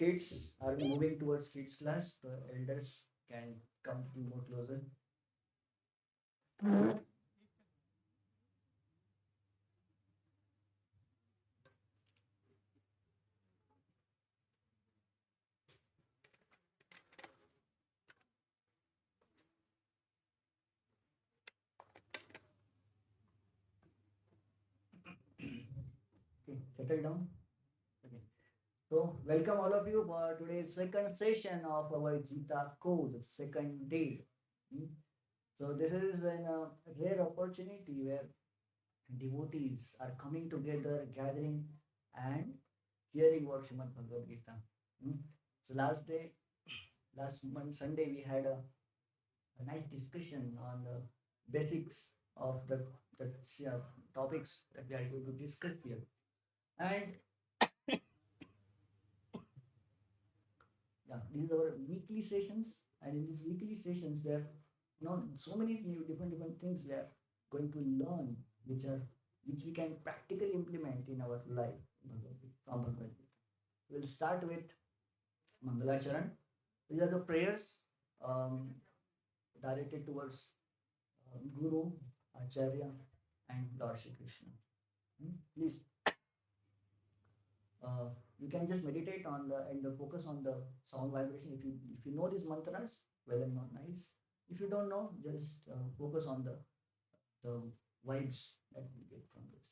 kids are moving towards kids class. The elders can come more closer. Okay, settle down. Okay. So, welcome all of you for today's second session of our Gita course, second day. Hmm. So, this is a rare opportunity where devotees are coming together, gathering, and hearing what Srimad Bhagavad Gita. Hmm. So, last month, Sunday, we had a nice discussion on the basics of the uh, topics that we are going to discuss here. And yeah, these are our weekly sessions, and in these weekly sessions, there are so many new different things we are going to learn, which we can practically implement in our life from Bhagavad Gita. We'll start with Mangalacharan. These are the prayers um, directed towards Guru, Acharya, and Lord Shri Krishna. Please, uh, you can just meditate on the and focus on the sound vibration. If you know these mantras, well and not nice. If you don't know, just focus on the vibes that you get from this.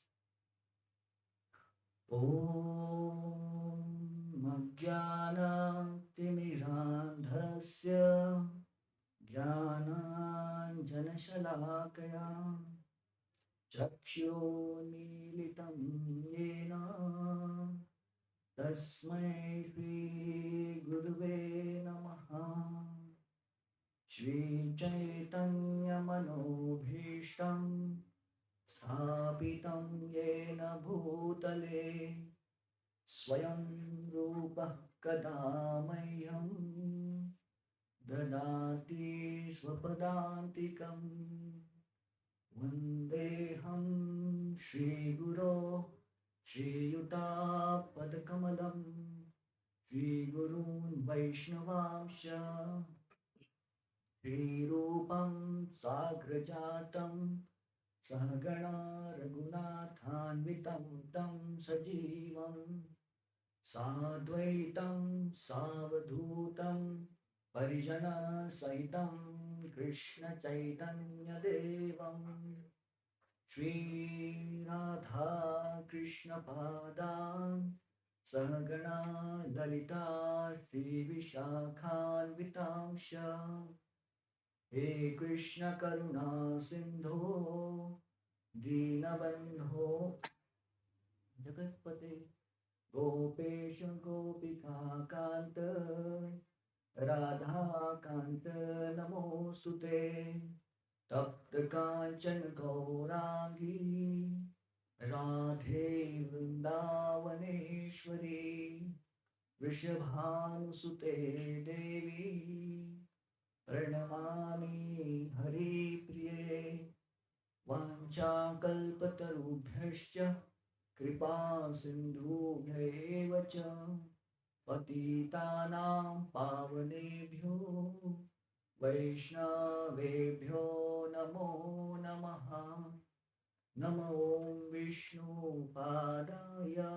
Om Ajnanatimirandhasya Jnananjanashalakaya Chakshurmilitam Yena Tasmai Shri Guruve Namaha Shri Chaitanya Manobhishtam Sthapitam Yena Bhutale Swayam Rupa Kadamahyam Dadati Swapadantikam Vandeham Shri Guru Shri Yuta Padakamalam Shri Gurun Vaishnavamsha Shri Rupam Sagrajatam Sahagana Raghunathanvitam Tam Sajivam Sadvaitam Savadhutam Parijana Saitam Krishna Chaitanya Devam Shri Radha Krishna Padan Sahagana Lalita Shri Vishakhanvitamsha He Krishna Karuna Sindho Dinabandho Jagatpate Gopesh Gopika Kanta Radha Kanta Namosute Tapta Kanchan Gaurangi Radhe Vrindavaneshwari Vrishabhanusute Devi Pranamami Hari Priye Vanchakalpatarubhyascha Kripa Sindhubhya cha Patitanam Pavanebhyo Vaishnavebhyo Namo Namaha Namo Vishnu Padaya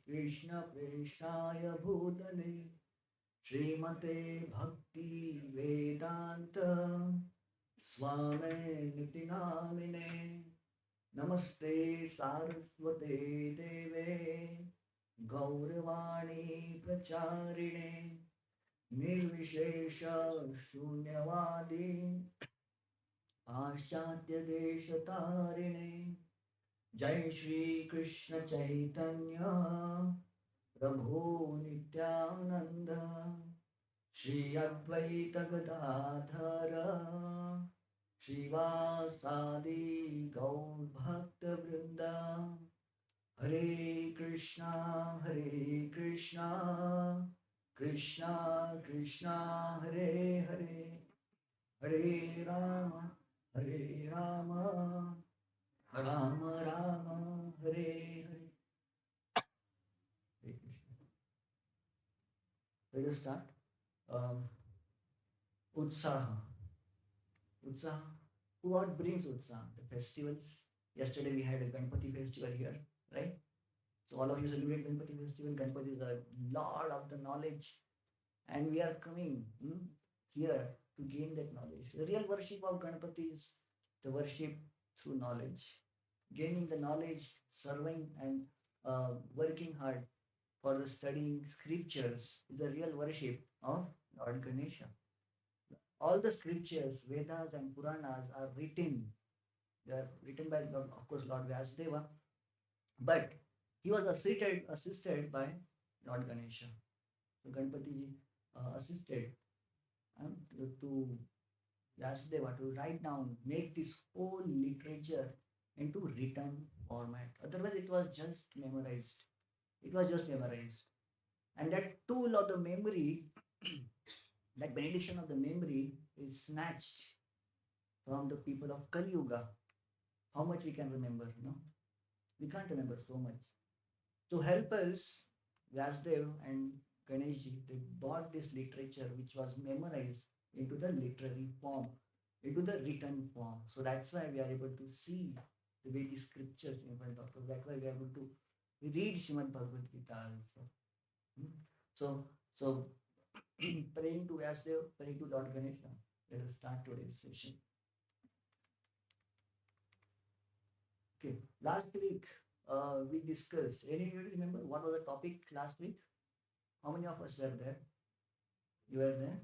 Krishna Preshaya Bhutale Srimate Bhakti Vedanta Swame Niti Namine Namaste Saraswate Deve Gauravani Pracharine Nirvishesha Shunyavadi Paschatya Deshatarine Jai Shri Krishna Chaitanya Prabhu Nityananda Shri Advaita Gadadhara Shivasadi Gaur Bhakta Vrinda Hare Krishna Krishna Krishna Hare Hare Hare Rama Hare Rama Rama Rama Hare Hare Hare Krishna. Let us start. Um, Utsaha. Utsaha. What brings Utsaha? The festivals. Yesterday we had a Ganpati festival here, right? So all of you celebrate Ganpati festival. Ganpati is a lord of the knowledge, and we are coming here to gain that knowledge. The real worship of Ganpati is the worship through knowledge, gaining the knowledge, serving and working hard for the studying scriptures is the real worship of Lord Ganesha. All the scriptures, Vedas and Puranas are written. They are written by, of course, Lord Vyasdeva, but he was assisted by Lord Ganesha. So Ganpati assisted to Vyasdeva to write down, make this whole literature into written format. Otherwise, it was just memorized. It was just memorized. And that tool of the memory, that benediction of the memory, is snatched from the people of Kali Yuga. How much we can remember, no? We can't remember so much. To help us, Vyasdev and Ganeshji, they brought this literature which was memorized into the literary form, into the written form. So that's why we are able to see the way the scriptures in front of us. That's why we are able to read Srimad Bhagavad Gita also. Hmm. So, so praying to Vyasdev, praying to Lord Ganesha. Let us start today's session. Okay, last week we discussed. Anybody remember what was the topic last week? How many of us were there? You were there?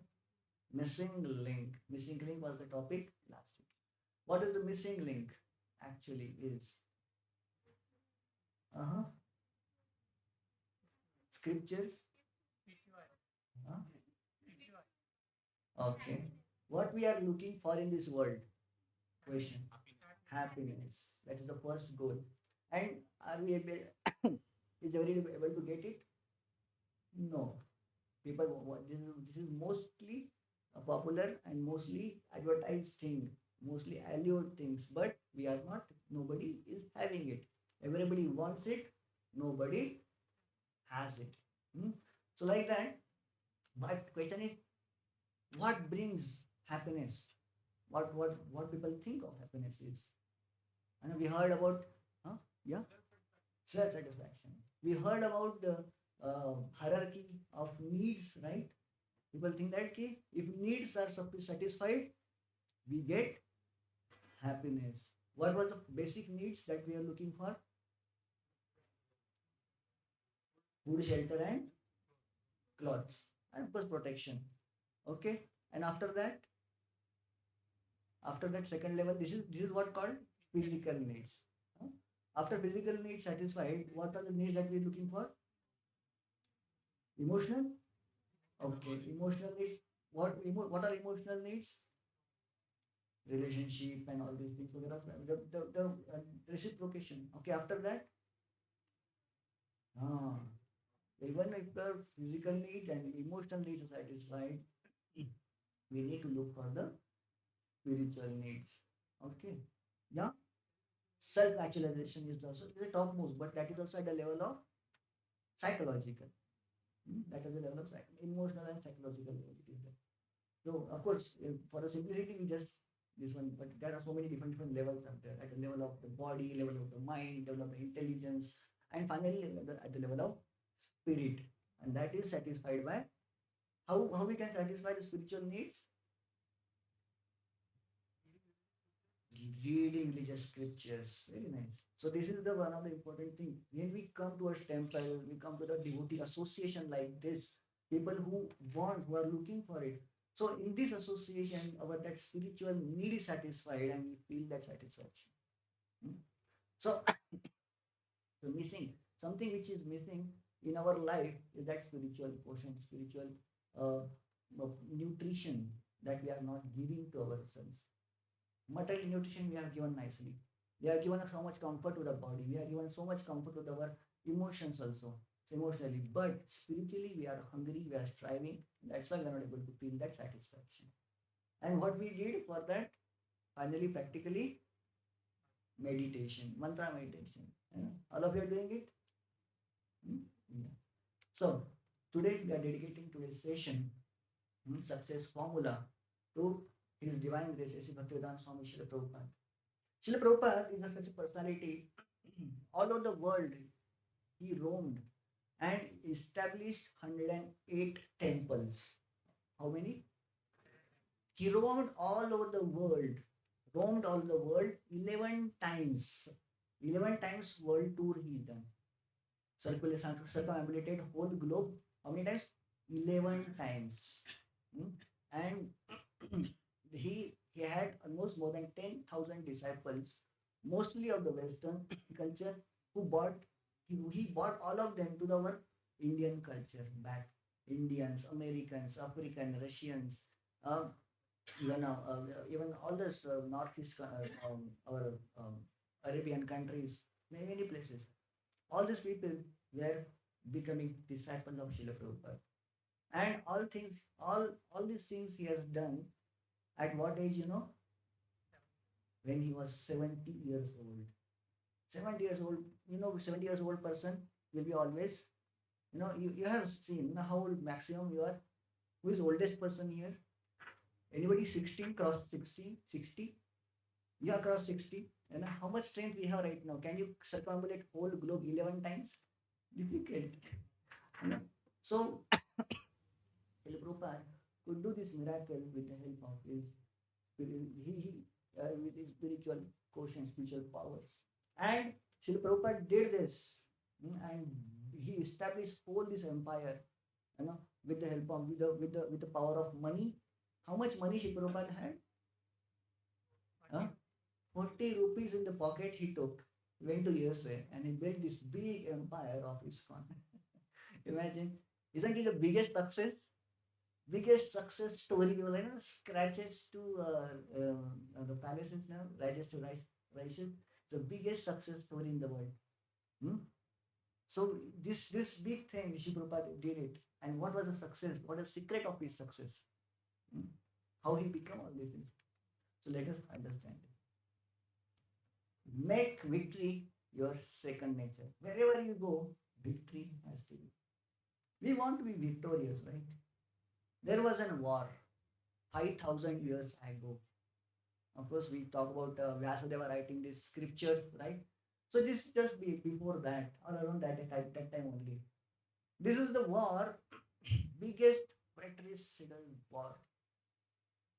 Missing link. Missing link was the topic last week. What is the missing link actually is? Uh-huh. Scriptures? Huh? Okay. What we are looking for in this world? Question. Happiness. That is the first goal. And are we able, is everybody able to get it? No. People, this is mostly a popular and mostly advertised thing, mostly allured things, but we are not, nobody is having it. Everybody wants it, nobody has it. Hmm? So like that, but question is, what brings happiness? What people think of happiness is. And we heard about, huh? Yeah, self satisfaction. We heard about the hierarchy of needs, right? People think that okay, if needs are satisfied, we get happiness. What were the basic needs that we are looking for? Food, shelter, and clothes, and of course protection. Okay, and after that second level, this is what called physical needs. Huh? After physical needs satisfied, what are the needs that we are looking for? Emotional. Okay, emotional needs. What are emotional needs? Relationship and all these things. So there are the reciprocation. Okay, after that, ah, even if the physical needs and emotional needs are satisfied, we need to look for the spiritual needs. Okay, yeah. Self-actualization is also the topmost, but that is also at the level of psychological. That is the level of emotional and psychological level. It is there. So of course, for the simplicity, we just this one, but there are so many different levels out there. At the level of the body, level of the mind, level of the intelligence, and finally at the level of spirit, and that is satisfied by how we can satisfy the spiritual needs. Reading religious scriptures. Very nice. So this is the one of the important thing. When we come to a temple, we come to the devotee association like this. People who are looking for it. So in this association, our that spiritual need is satisfied, and we feel that satisfaction. Hmm? So, so missing something which is missing in our life is that spiritual portion, spiritual nutrition that we are not giving to ourselves. Material nutrition we have given nicely. We have given so much comfort to the body. We have given so much comfort to our emotions also. So emotionally, but spiritually we are hungry. We are striving. That's why we are not able to feel that satisfaction. And what we did for that, finally, practically meditation, mantra meditation. All of you are doing it. Hmm? Yeah. So Today we are dedicating today's session, success formula, to His Divine Grace, A.C. Bhaktivedanta Swami Srila Prabhupada. Srila Prabhupada is a such a personality. All over the world, he roamed and established 108 temples. How many? He roamed all over the world, roamed all the world 11 times. 11 times world tour he done. Circumambulated whole globe. How many times? 11 times. Hmm? And he had almost more than 10,000 disciples, mostly of the Western culture, who bought he bought all of them to our Indian culture back. Indians, Americans, African, Russians, uh, even all this northeast our Arabian countries, many places. All these people were becoming disciples of Srila Prabhupada. And all these things he has done at what age, when he was 70 years old. 70 years old, 70 years old person will be always, you have seen how old maximum you are. Who is oldest person here? Anybody 16, cross 16, 60? You are cross 60. And how much strength we have right now? Can you circumambulate whole globe 11 times? Difficult. You know? So, Srila Prabhupada could do this miracle with the help of his with his spiritual quotient, spiritual powers. And Srila Prabhupada did this, and he established whole this empire, with the help of with the power of money. How much money Srila Prabhupada had? Huh? 40 rupees in the pocket he took, went to USA, and he built this big empire of ISKCON. Imagine, isn't it the biggest success? Biggest success story, scratches to the palaces now, rises to rises. The biggest success story in the world. Hmm? So this big thing, Rishi Prabhupada did it. And what was the success? What is the secret of his success? Hmm? How he became all these things. So let us understand it. Make victory your second nature. Wherever you go, victory has to be. We want to be victorious, right? There was a war 5,000 years ago. Of course, we talk about Vyasadeva writing this scripture, right? So this just be before that, or around that time only. This is the war, biggest fratricidal war,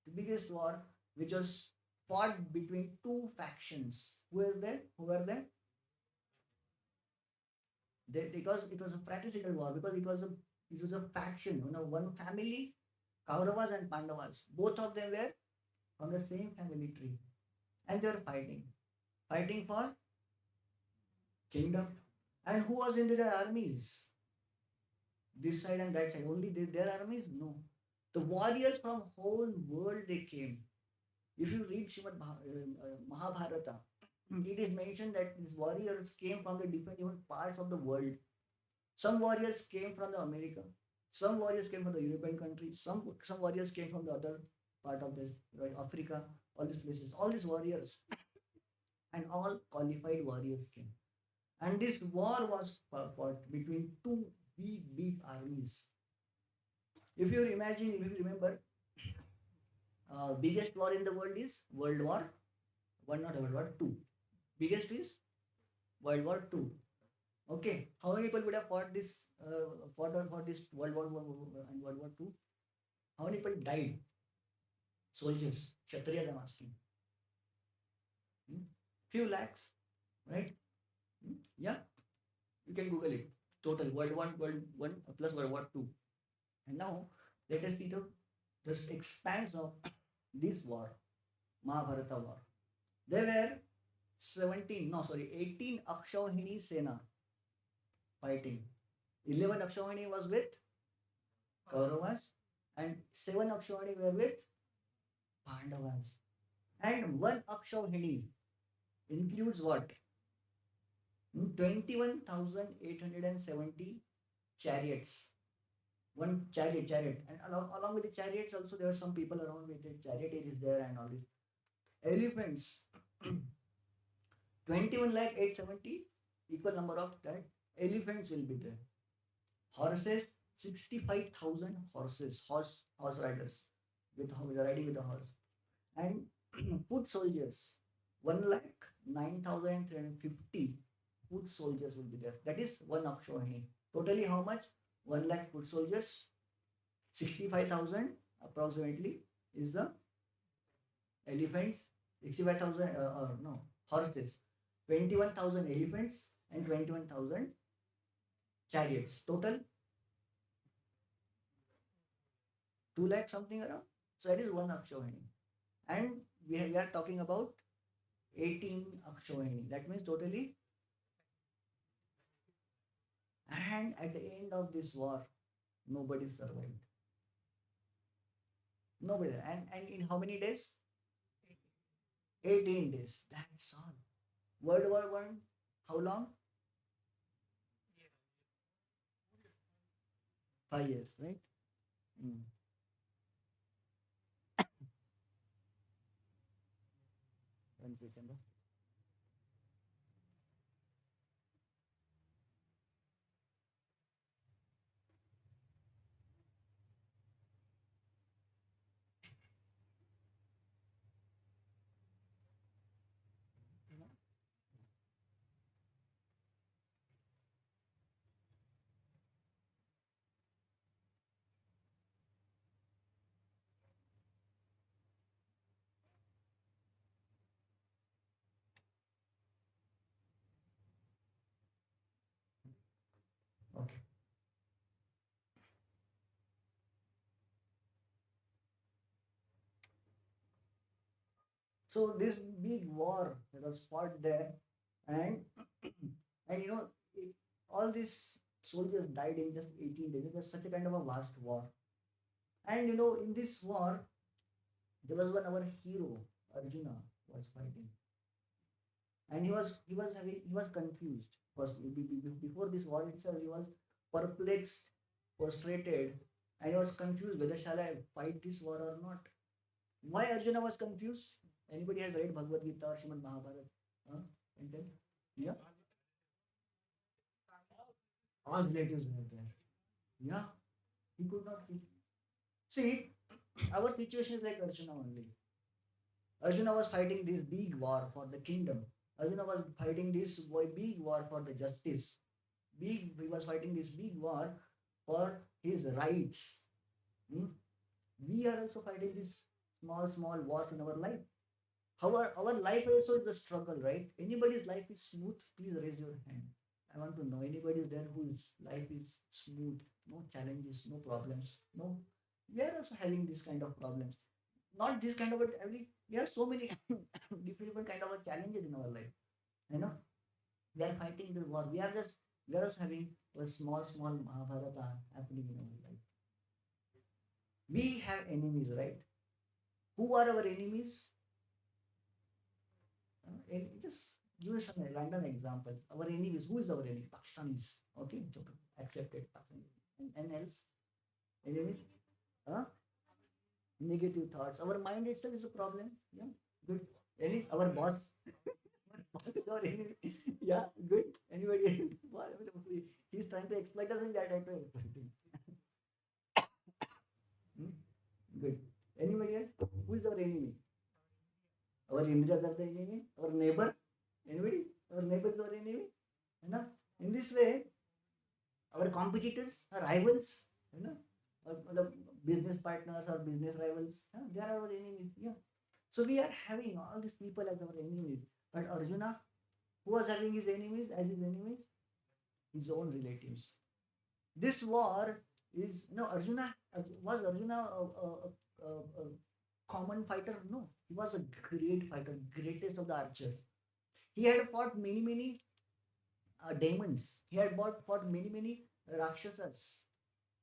the biggest war which was fought between two factions. Who is there? Who were there? Because it was a fratricidal war, because it was a faction, one family, Kauravas and Pandavas. Both of them were from the same family tree, and they were fighting for kingdom. And who was in their armies? This side and that side. Only their armies? No. The warriors from whole world they came. If you read Mahabharata, it is mentioned that these warriors came from the different parts of the world. Some warriors came from the America. Some warriors came from the European countries. Some warriors came from the other part of this, right? Africa, all these places. All these warriors and all qualified warriors came. And this war was fought between two big armies. If you remember, biggest war in the world is World War One, not World War Two. Biggest is World War Two. Okay, how many people would have fought this World War One and World War Two? How many people died? Soldiers, Kshatriyas, I'm asking. Few lakhs, right? Yeah, you can Google it. Total World One plus World War Two. And now let us see the expanse of this war, Mahabharata war. There were 18 Akshauhini Sena fighting. 11 Akshauhini was with Kauravas, and 7 Akshauhini were with Pandavas. And 1 Akshauhini includes what? 21,870 chariots. One chariot. And along with the chariots, also there are some people around with the chariot is there and all this. Elephants. 21 lakh 870, equal number of that. Elephants will be there. Horses, 65,000 horses, horse riders with riding with a horse, and foot soldiers, 1,09,350 foot soldiers will be there. That is one Akshauhini. Totally how much? 1 lakh foot soldiers, 65,000 approximately is the elephants, 65,000 no horses, 21,000 elephants and 21,000 chariots. Total 2 lakh something around. So that is one Akshauhini. And we are talking about 18 Akshauhini. That means totally. And at the end of this war, nobody survived. Nobody. And in how many days? 18 days. That's all. World War One, how long? 5 years, right? Mm. One second. Okay. So this big war that was fought there, and and all these soldiers died in just 18 days. It was such a kind of a vast war. And in this war, there was one our hero, Arjuna, was fighting. And he was confused. First, before this war itself, he was perplexed, frustrated, and he was confused whether shall I fight this war or not. Why Arjuna was confused? Anybody has read Bhagavad Gita or Srimad Mahabharata? Huh? And then, yeah, all relatives were there. Yeah, he could not. See, our situation is like Arjuna only. Arjuna was fighting this big war for the kingdom. Arjuna was fighting this big war for the justice. He was fighting this big war for his rights. Hmm? We are also fighting these small wars in our life. Our life also is a struggle, right? Anybody's life is smooth, please raise your hand. I want to know anybody there whose life is smooth, no challenges, no problems. No, we are also having this kind of problems. Not this kind of, but every we have so many different kind of challenges in our life. You know, we are fighting the war. We are also having a small Mahabharata happening in our life. We have enemies, right? Who are our enemies? Just give us some random example. Our enemies. Who is our enemy? Pakistanis. Okay, accepted. Pakistanis. And else enemies. Huh? Negative thoughts. Our mind itself is a problem. Yeah, good. Any our boss. Our boss is our enemy. Yeah, good. Anybody? He's trying to exploit us, and that trying to exploit him. Hmm? Good. Anybody else? Who is our enemy? Our Indras are the enemy. Our neighbor. Anybody? Our neighbor is our enemy. You know? In this way, our competitors, our rivals, you know, the business partners or business rivals, they are our enemies. Yeah. So we are having all these people as our enemies. But Arjuna, who was having his enemies as his enemies? His own relatives. This war is, was Arjuna a common fighter? No, he was a great fighter, greatest of the archers. He had fought many demons. He had fought many rakshasas.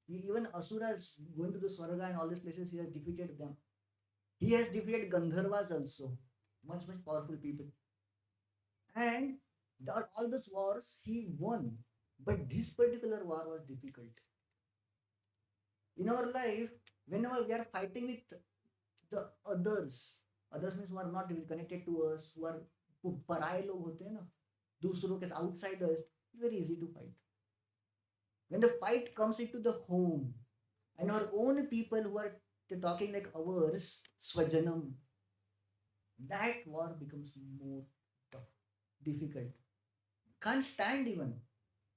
Even asuras going to the Swarga and all these places, he has defeated them. He has defeated Gandharvas also, much powerful people. And all those wars he won. But this particular war was difficult. In our life, whenever we are fighting with the others means who are not even connected to us, who are पराये लोग होते हैं ना, दूसरों के outsiders, very easy to fight. When the fight comes into the home and our own people who are talking like ours, Swajanam, that war becomes more tough, difficult. Can't stand even.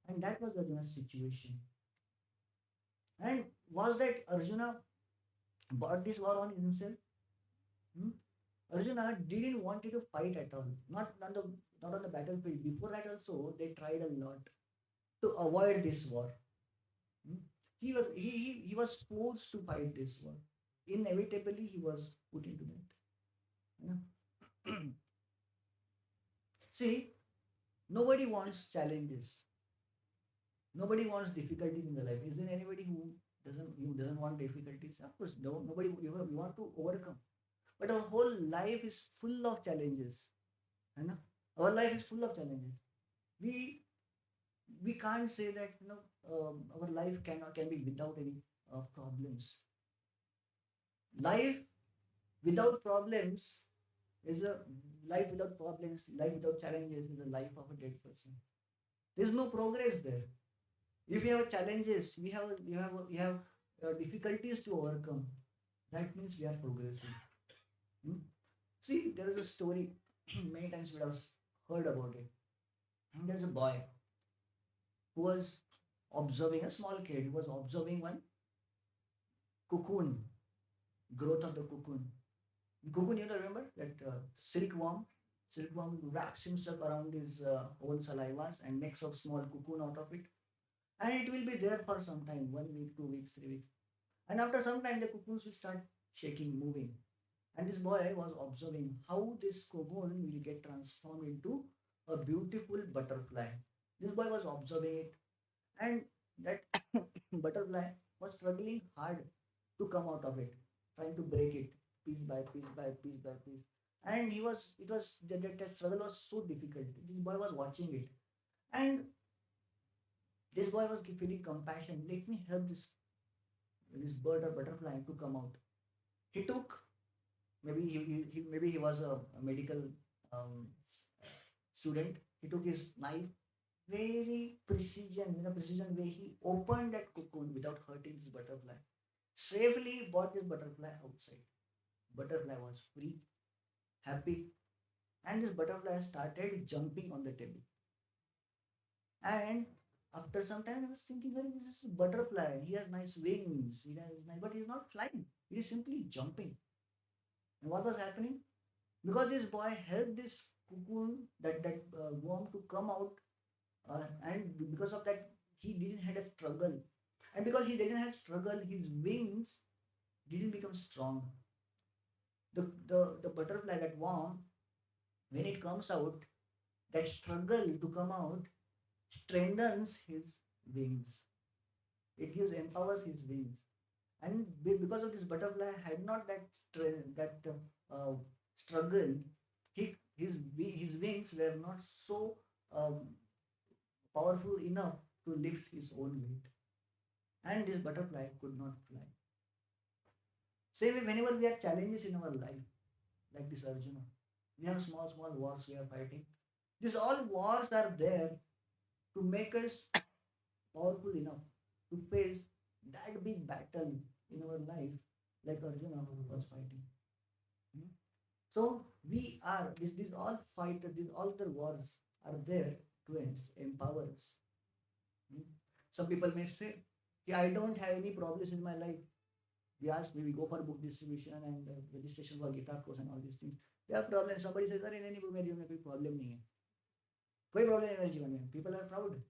And that was Arjuna's situation. And was that Arjuna brought this war on himself? Hmm? Arjuna didn't want to fight at all. Not on the battlefield. Before that also, they tried a lot to avoid this war. Hmm? He was forced to fight this war. Inevitably, he was put into that. You know? See, nobody wants challenges. Nobody wants difficulties in their life. Is there anybody who doesn't want difficulties? Of course, no. Nobody. We want to overcome. But our whole life is full of challenges. You know? Our life is full of challenges. We we can't say that our life can be without any problems. Life without problems is a life without problems. Life without challenges is a life of a dead person. There is no progress there. If we have challenges, we have difficulties to overcome. That means we are progressing. Hmm? See, there is a story. Many times we have heard about it. And there's a boy who was observing a small kid. He was observing one cocoon, growth of the cocoon. Cocoon, remember that silkworm? Silkworm wraps himself around his own salivas and makes a small cocoon out of it. And it will be there for some time 1 week, 2 weeks, 3 weeks. And after some time, the cocoons will start shaking, moving. And this boy was observing how this cocoon will get transformed into a beautiful butterfly. This boy was observing it, and that butterfly was struggling hard to come out of it, trying to break it piece by piece by piece by piece. And it was that struggle was so difficult. This boy was watching it, and this boy was feeling compassion. Let me help this bird or butterfly to come out. He took maybe he was a medical um, student. He took his knife, very precision, in a precision way. He opened that cocoon without hurting this butterfly. Safely brought this butterfly outside. Butterfly was free, happy, and this butterfly started jumping on the table. And after some time, I was thinking, "Hey, this is a butterfly. He has nice wings. He has nice, but he's not flying. He is simply jumping." And what was happening? Because this boy helped this cocoon, that worm, to come out, and because of that, he didn't had a struggle, and because he didn't have struggle, his wings didn't become strong. The butterfly, that worm, when it comes out, that struggle to come out strengthens his wings. It gives empowers his wings. And because of this butterfly had not that struggle, his wings were not so um, powerful enough to lift his own weight, and this butterfly could not fly. Same way, whenever we have challenges in our life, like this Arjuna, we have small wars we are fighting. These all wars are there to make us powerful enough to face that big battle in our life, like Arjuna was fighting. Hmm? So we are these all fighters, these all the wars are there to empower us. Hmm? Some people may say, yeah, I don't have any problems in my life. We go for book distribution and registration for Gita course and all these things. We have problems. Somebody says, अरे नहीं मेरे जीवन में कोई problem नहीं है, कोई problem नहीं मेरे जीवन में. People are proud.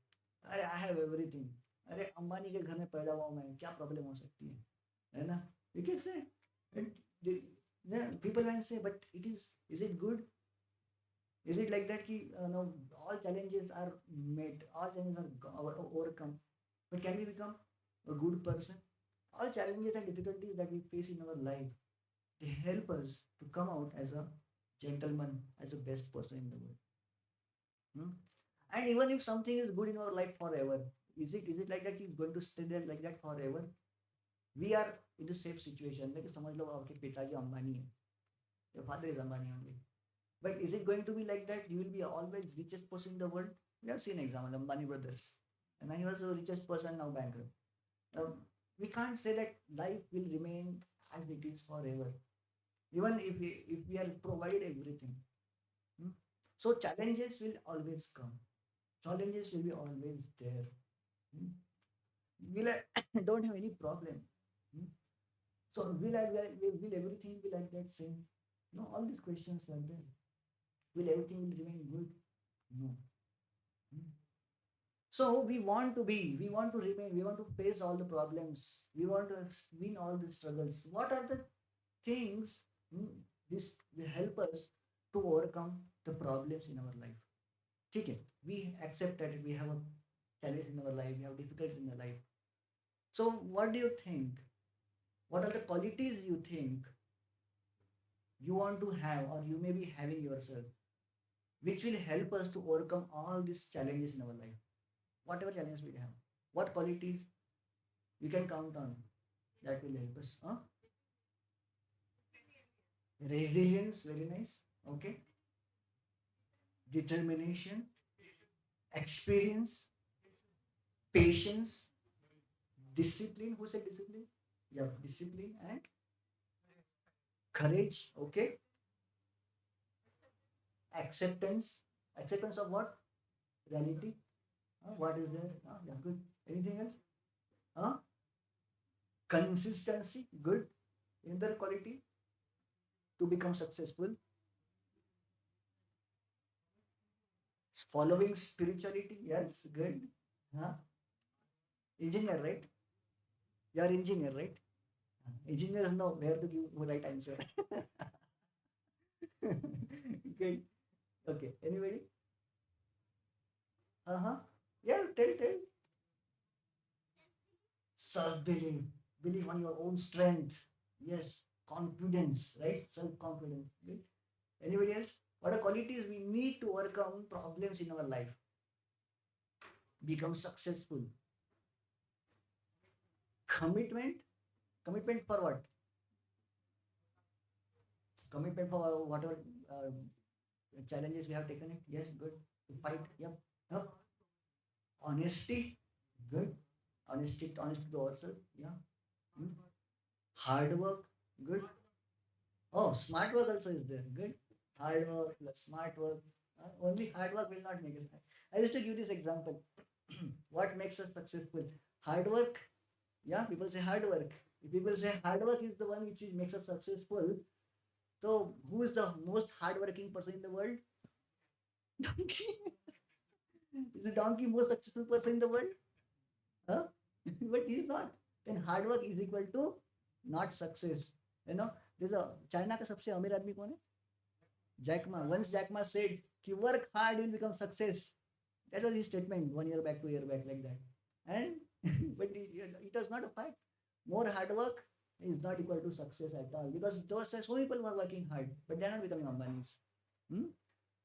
अरे I have everything. अरे अंबानी के घर में पैदा हुआ हूँ मैं, क्या problem हो सकती है ना? We can say. And the, yeah, people can say, but is it good? Is it like that? Ki, no, all challenges are met, all challenges are overcome. But can we become a good person? All challenges and difficulties that we face in our life, they help us to come out as a gentleman, as the best person in the world. Hmm? And even if something is good in our life forever, is it like that it's going to stay there like that forever? We are in the safe situation. Like समझ लो आपके पिताजी अंबानी है, your father is Ambani only. But is it going to be like that? You will be always richest person in the world. We have seen example Ambani brothers. and he was the richest person, now bankrupt. Um, we can't say that life will remain as it is forever, even if we are provided everything. Hmm? So challenges will always come. Challenges will be always there. Hmm? Will I don't have any problem? Hmm? So will everything be like that same? No, all these questions are there. Will everything will remain good? No. Hmm? So we want to remain, we want to face all the problems, we want to win all the struggles. What are the things hmm, this will help us to overcome the problems in our life? Okay, we accept that we have a challenge in our life, we have difficulties in our life. So what do you think? What are the qualities you think you want to have or you may be having yourself, which will help us to overcome all these challenges in our life? Whatever challenges we have, what qualities we can count on that will help us? Huh? Resilience, very nice. Okay. Determination, experience, patience, discipline. Who said discipline? Yeah, discipline and courage. Okay. Acceptance. Acceptance of what? Reality. What is there? Yeah, good. Anything else? Huh? Consistency. Good. Another quality to become successful. Following spirituality. Yes, good. Huh? Engineer, right? You are engineer, right? Engineers know where to give the right answer. Good. Okay. Anybody? Uh-huh. Yeah, tell. Self-belief. Believe on your own strength. Yes. Confidence, right? Self-confidence. Good. Anybody else? What are qualities we need to overcome problems in our life? Become successful. Commitment. Commitment for what? Commitment for whatever challenges we have taken it. Yes, good. To fight. Yep. Yep. Honesty. Good. Honesty to ourselves. Yeah. Hmm. Hard work. Good. Oh, smart work also is there. Good. Hard work plus smart work. Only hard work will not make us. I used to give this example. What makes us successful? Hard work. Yeah, people say hard work. If people say hard work is the one which makes us successful, so who is the most hardworking person in the world? Donkey. Is the donkey most successful person in the world? Huh? But he's not. Then hard work is equal to not success. You know, there's a China का सबसे अमीर आदमी कौन है? Jack Ma. Once Jack Ma said, "कि work hard will become success." That was his statement 1 year back, 2 year back, like that. And but it was not a fact. More hard work is not equal to success at all because those so people were working hard, but they're not becoming Ambanis. Hmm?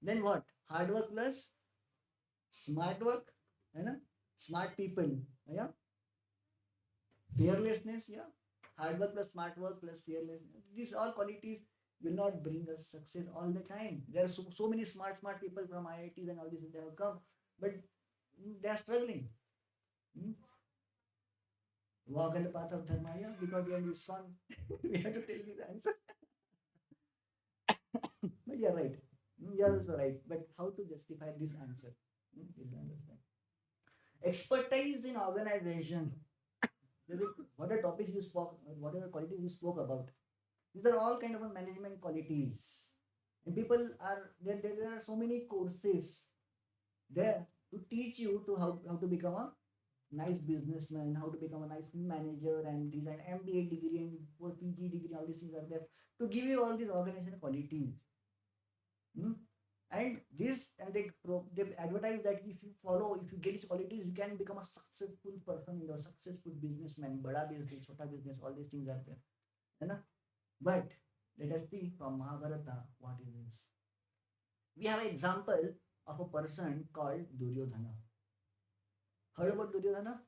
Then what? Hard work plus smart work, you know, smart people, yeah, fearlessness, yeah, hard work plus smart work plus fearlessness. These all qualities will not bring us success all the time. There are so many smart people from IITs and all this they have come, but they are struggling. Hmm? Walk on the path of dharma, yeah, because we are his son. We have to tell you the answer. But you're right. You're also right. But how to justify this answer? You'll understand. Expertise in organization. What are topics you spoke, what are the qualities you spoke about? These are all kind of management qualities. And people are there are so many courses there to teach you to how to become a nice businessman, how to become a nice manager, and these are MBA degree and PG degree, all these things are there to give you all these organization qualities. Hmm? And this and they advertise that if you follow, if you get these qualities, you can become a successful person, a successful businessman, bada business, chota business, all these things are there. You know? But let us see from Mahabharata what is this. We have an example of a person called Duryodhana. Heard about Duryodhana?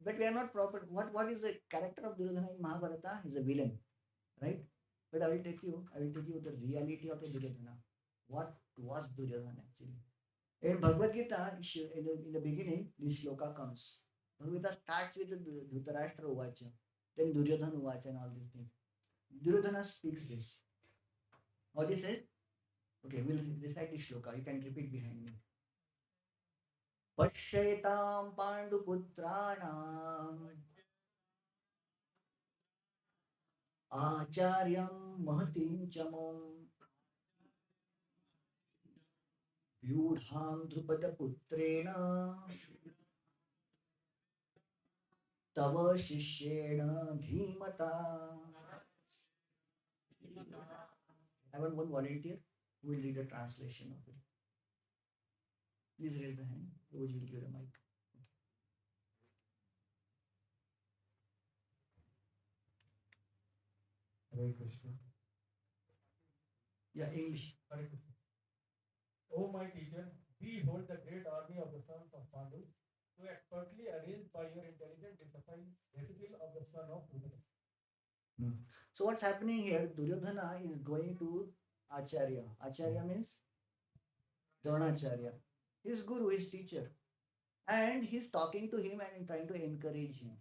But we are not proper. What is the character of Duryodhana in Mahabharata? He's a villain, right? But I will take you the reality of the Duryodhana. What was Duryodhana actually? In Bhagavad Gita, in the beginning, this shloka comes. Bhagavad Gita starts with the Dhritarashtra Uvacha, then Duryodhana Uvacha and all these things. Duryodhana speaks this. What he says? Okay, we'll recite this shloka. You can repeat behind me. Pashetam Panduputranam Acharyam Mahatim Chamom Vyudham Drupada Putrena Tava Shishena Dhimata. I want one volunteer who will read a translation of it. Please raise the hand. Rose will give the mic. Hare Krishna. Yeah, English. Hare Krishna. O my teacher, behold the great army of the sons of Pandu, so expertly arranged by your intelligent disciple of the son of Rudra. Hmm. So what's happening here? Duryodhana is going to Acharya. Acharya means Dronacharya. His guru, his teacher. And he's talking to him and trying to encourage him.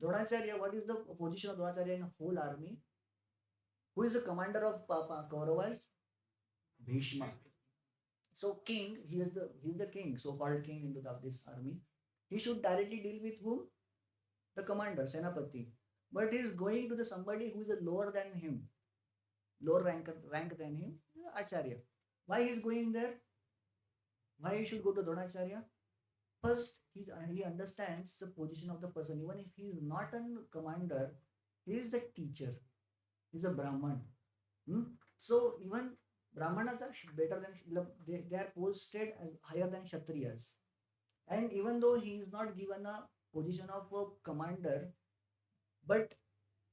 Dronacharya, what is the position of Dronacharya in the whole army? Who is the commander of Kauravas? Bhishma. So king, he's the king, so-called king into this army. He should directly deal with whom? The commander, Senapati. But he is going to the somebody who is lower than him, lower rank than him, Acharya. Why he is going there? Why he should go to Dronacharya? First, he understands the position of the person. Even if he is not a commander, he is a teacher. He is a Brahman. Hmm? So even Brahmanas are better than they are posted as higher than Kshatriyas. And even though he is not given a position of a commander, but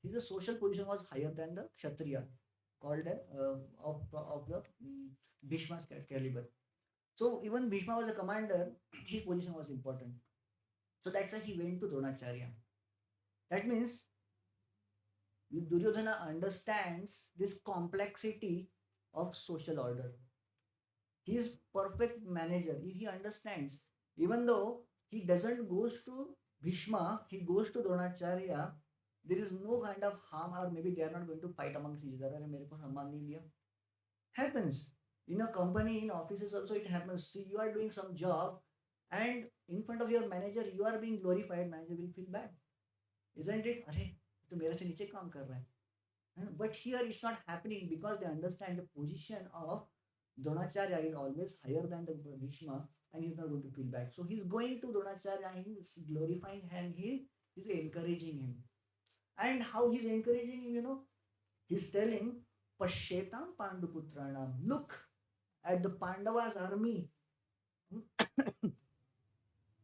his social position was higher than the Kshatriya, called of the Bhishma's caliber. So even Bhishma was a commander, his position was important. So that's why he went to Dronacharya. That means Duryodhana understands this complexity of social order. He is perfect manager. He understands. Even though he doesn't goes to Bhishma, he goes to Dronacharya. There is no kind of harm, or maybe they are not going to fight amongst each other. मेरे को सम्मान नहीं दिया. Happens in a company, in offices also it happens. See, you are doing some job, and in front of your manager, you are being glorified. Manager will feel bad, isn't it? अरे तो मेरे से नीचे काम कर रहा है. But here it's not happening because they understand the position of Dronacharya is always higher than the Bhishma, and he's not going to feel back. So he's going to Dronacharya and he's glorifying him, he is encouraging him. And how he's encouraging him, he's telling Pashetam Panduputranam. Look at the Pandavas army.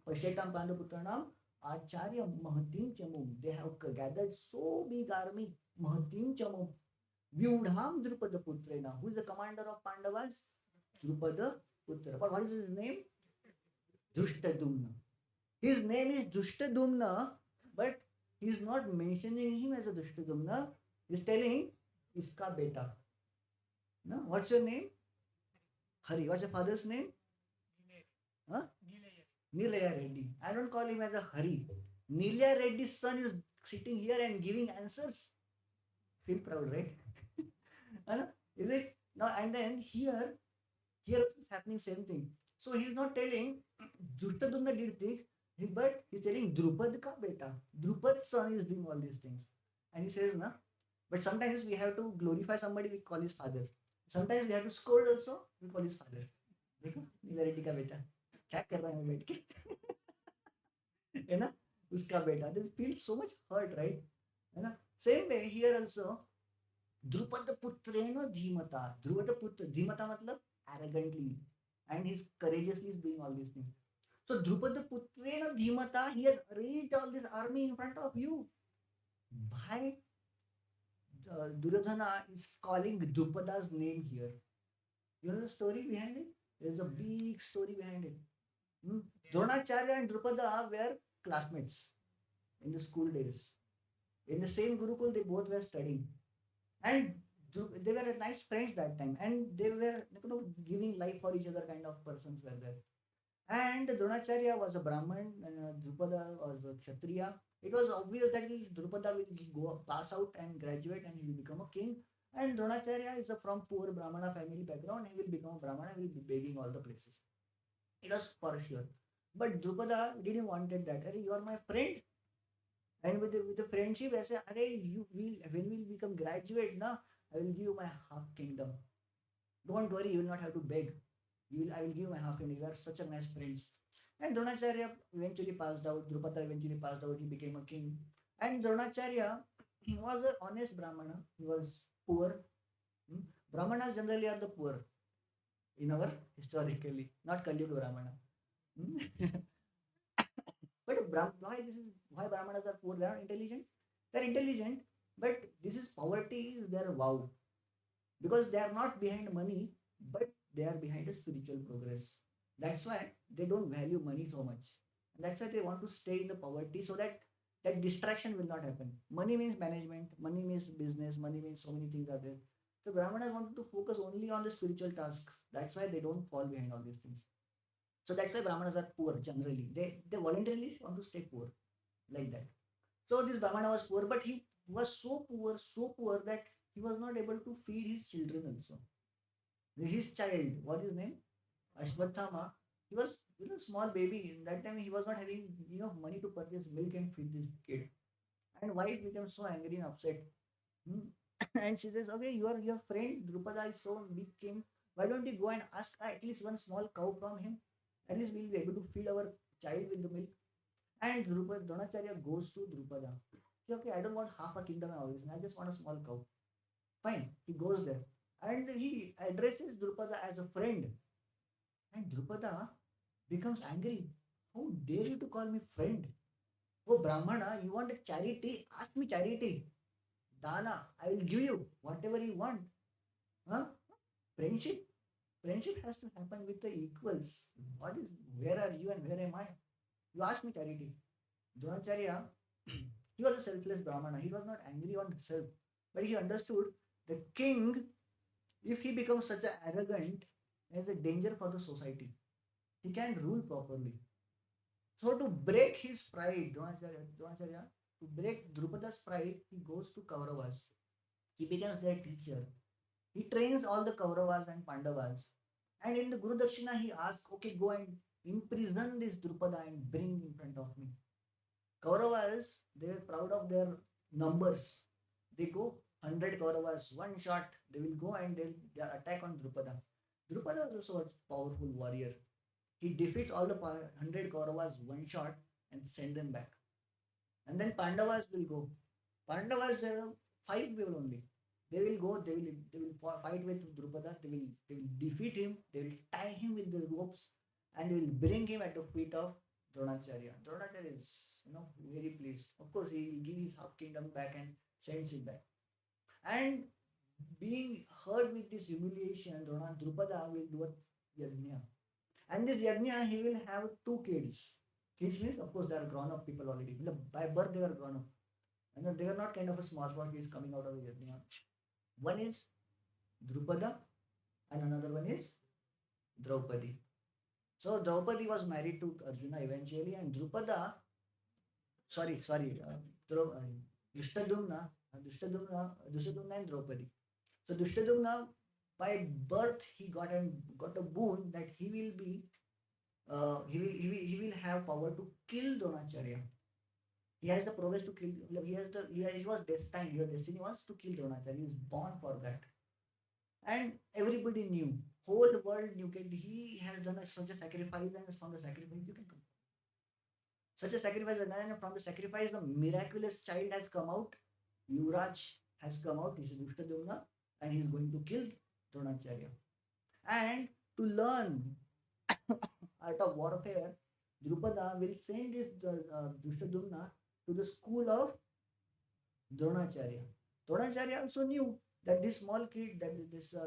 Pashetam Panduputranam Acharya Mahatim Chamum. They have gathered so big army. Mahatim Chamum. Vyudham Drupada Putrena. Who is the commander of Pandavas? Drupada Putra. But what is his name? Dushtadumna. His name is Dushtadumna, but he is not mentioning him as a Dushtadumna. He is telling iska beta. No? What's your name? Hari. What's your father's name? Huh? Nilaya Reddy. I don't call him as a Hari. Nilaya Reddy's son is sitting here and giving answers. Feel proud, right? Is it? Now and then here is happening same thing. So he's not telling Dushtadumna did things, but he's telling Drupad ka beta. Drupad's son is doing all these things. And he says, na. But sometimes we have to glorify somebody, we call his father. Sometimes we have to scold also, we call his father. देखो नीला रेड्डी का बेटा क्या कर रहा है बैठ के है ना उसका बेटा. They feel so much hurt, right? है ना. Same way here also. Drupad putrena dhimata. Drupad putra dhimata matlab arrogantly, and he's courageously doing all these things. So Drupad putrena dhimata, he has raised all this army in front of you. Why Duryodhana is calling Drupada's name here? You know the story behind it? There's a big story behind it. Dronacharya and Drupada were classmates in the school days. In the same Gurukul, they both were studying. And They were nice friends that time, and they were giving life for each other kind of persons were there. And Dronacharya was a Brahman, and Drupada was a Kshatriya. It was obvious that Drupada will go pass out and graduate, and he will become a king. And Dronacharya is from poor Brahmana family background. He will become a Brahmana. He will be begging all the places. It was for sure. But Drupada didn't wanted that. Arey, you are my friend, and with the friendship, I say, Arey, you will when we will become graduate, na, I will give you my half kingdom. Don't worry, you will not have to beg. I will give you my half kingdom. You are such a nice prince. And Dronacharya eventually passed out. Drupada eventually passed out. He became a king. And Dronacharya was an honest Brahmana. He was poor. Hmm. Brahmanas generally are the poor in our historically, not Kali Yuga Brahmana. Hmm. But why Brahmanas are poor? They are intelligent. They are intelligent, but this is poverty is their vow, because they are not behind money, but they are behind a spiritual progress. That's why they don't value money so much. And that's why they want to stay in the poverty, so that that distraction will not happen. Money means management, money means business, money means so many things are there. So Brahmanas wanted to focus only on the spiritual tasks. That's why they don't fall behind all these things. So that's why Brahmanas are poor generally. They voluntarily want to stay poor like that. So this Brahmana was poor, but he was so poor that he was not able to feed his children also. His child, what is his name? Ashwathama. He was small baby. In that time he was not having enough money to purchase milk and feed this kid. And wife became so angry and upset. Hmm. And she says, okay, your friend Drupada is so big king. Why don't you go and ask at least one small cow from him? At least we'll be able to feed our child with the milk. And Drupada, Dronacharya goes to Drupada. Okay, I don't want half a kingdom and all this. I just want a small cow. Fine. He goes there. And he addresses Drupada as a friend. And Drupada becomes angry. How dare you to call me friend? Oh Brahmana, you want a charity? Ask me charity. Dana, I will give you whatever you want. Huh? Friendship. Friendship has to happen with the equals. What is where are you and where am I? You ask me charity. Dronacharya, he was a selfless Brahmana. He was not angry on himself. But he understood the king, if he becomes such an arrogant, is a danger for the society. He can't rule properly. So to break his pride, Dronacharya, to break Drupada's pride, he goes to Kauravas. He becomes their teacher. He trains all the Kauravas and Pandavas. And in the Guru Dakshina, he asks, okay, go and imprison this Drupada and bring in front of me. Kauravas, they are proud of their numbers. They go 100 Kauravas, one shot, they will go and they'll attack on Drupada. Drupada was also a powerful warrior. He defeats all the 100 Kauravas one shot and send them back. And then Pandavas will go. Pandavas, five people only. They will fight with Drupada. They will defeat him. They will tie him with the ropes, and they will bring him at the feet of Dronacharya. Dronacharya is very pleased. Of course, he will give his half kingdom back and sends it back. And being hurt with this humiliation, Drupada will do a yajna. And this yajna, he will have two kids. Kids means, of course, they are grown up people already. By birth, they are grown up. And they are not kind of a small kids coming out of the yajna. One is Drupada, and another one is Draupadi. So Draupadi was married to Arjuna eventually, and Drupada, sorry, Drishtadumna, Drishtadumna and Draupadi. So Drishtadumna, by birth, he got a boon that he will have power to kill Dronacharya. He has the prowess to kill. He was destined. Your destiny was to kill Dronacharya. He was born for that, and everybody knew. Whole world knew that he has done such a sacrifice, and from the sacrifice you can come. Such a sacrifice, and from the sacrifice, a miraculous child has come out. Yuvraj has come out. This is Dushtadumna, and he is going to kill Dronacharya. And to learn art of warfare, Drupada will send this Dushtadumna to the school of Dronacharya. Dronacharya also knew that this small kid, that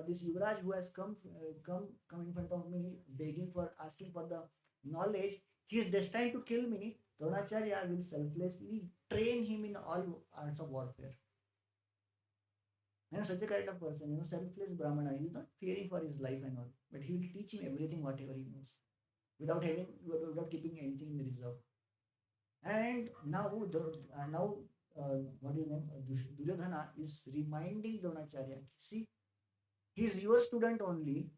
this Yuvraj who has come in front of me, begging for asking for the knowledge, he is destined to kill me. Dronacharya will selflessly train him in all arts of warfare. And such a kind of person, selfless Brahmana, he's not fearing for his life and all, but he will teach him everything, whatever he knows, without keeping anything in reserve. And now, what do you name? Duryodhana is reminding Dronacharya, see, he's your student only.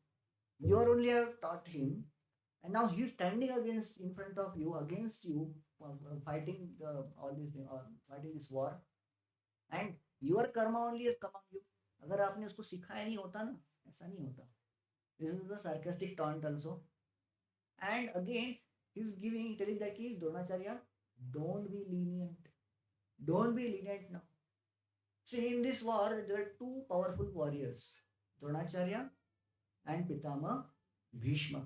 You are only have taught him, and now he's standing against in front of you, against you, fighting all this, fighting this war, and your karma only has come on you. अगर आपने उसको सिखाया नहीं होता ना, ऐसा नहीं होता. This is the sarcastic taunt also. And again, he's telling that he Dronacharya, don't be lenient. Don't be lenient now. See, in this war, there are two powerful warriors, Dronacharya and Pitama Bhishma.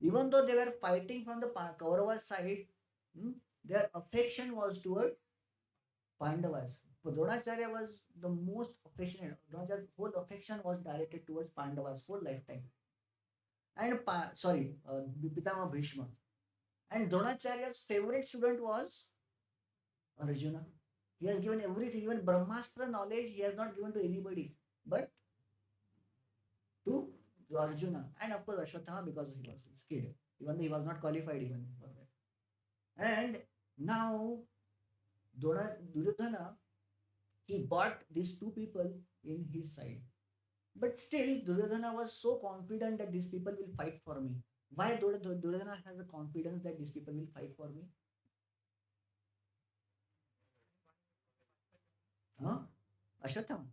Even though they were fighting from the Kaurava side, hmm, their affection was toward Pandavas. So Dronacharya was the most affectionate. Dronacharya's whole affection was directed towards Pandavas whole lifetime. And Pitama Bhishma. And Dronacharya's favorite student was Arjuna. He has given everything, even Brahmastra knowledge, he has not given to anybody, but to Arjuna. And of course, Ashwatthama because he was his kid, even though he was not qualified even for that. And now, Duryodhana, he bought these two people in his side. But still, Duryodhana was so confident that these people will fight for me. Why Duryodhana has the confidence that these people will fight for me? Huh? Ashwatthama.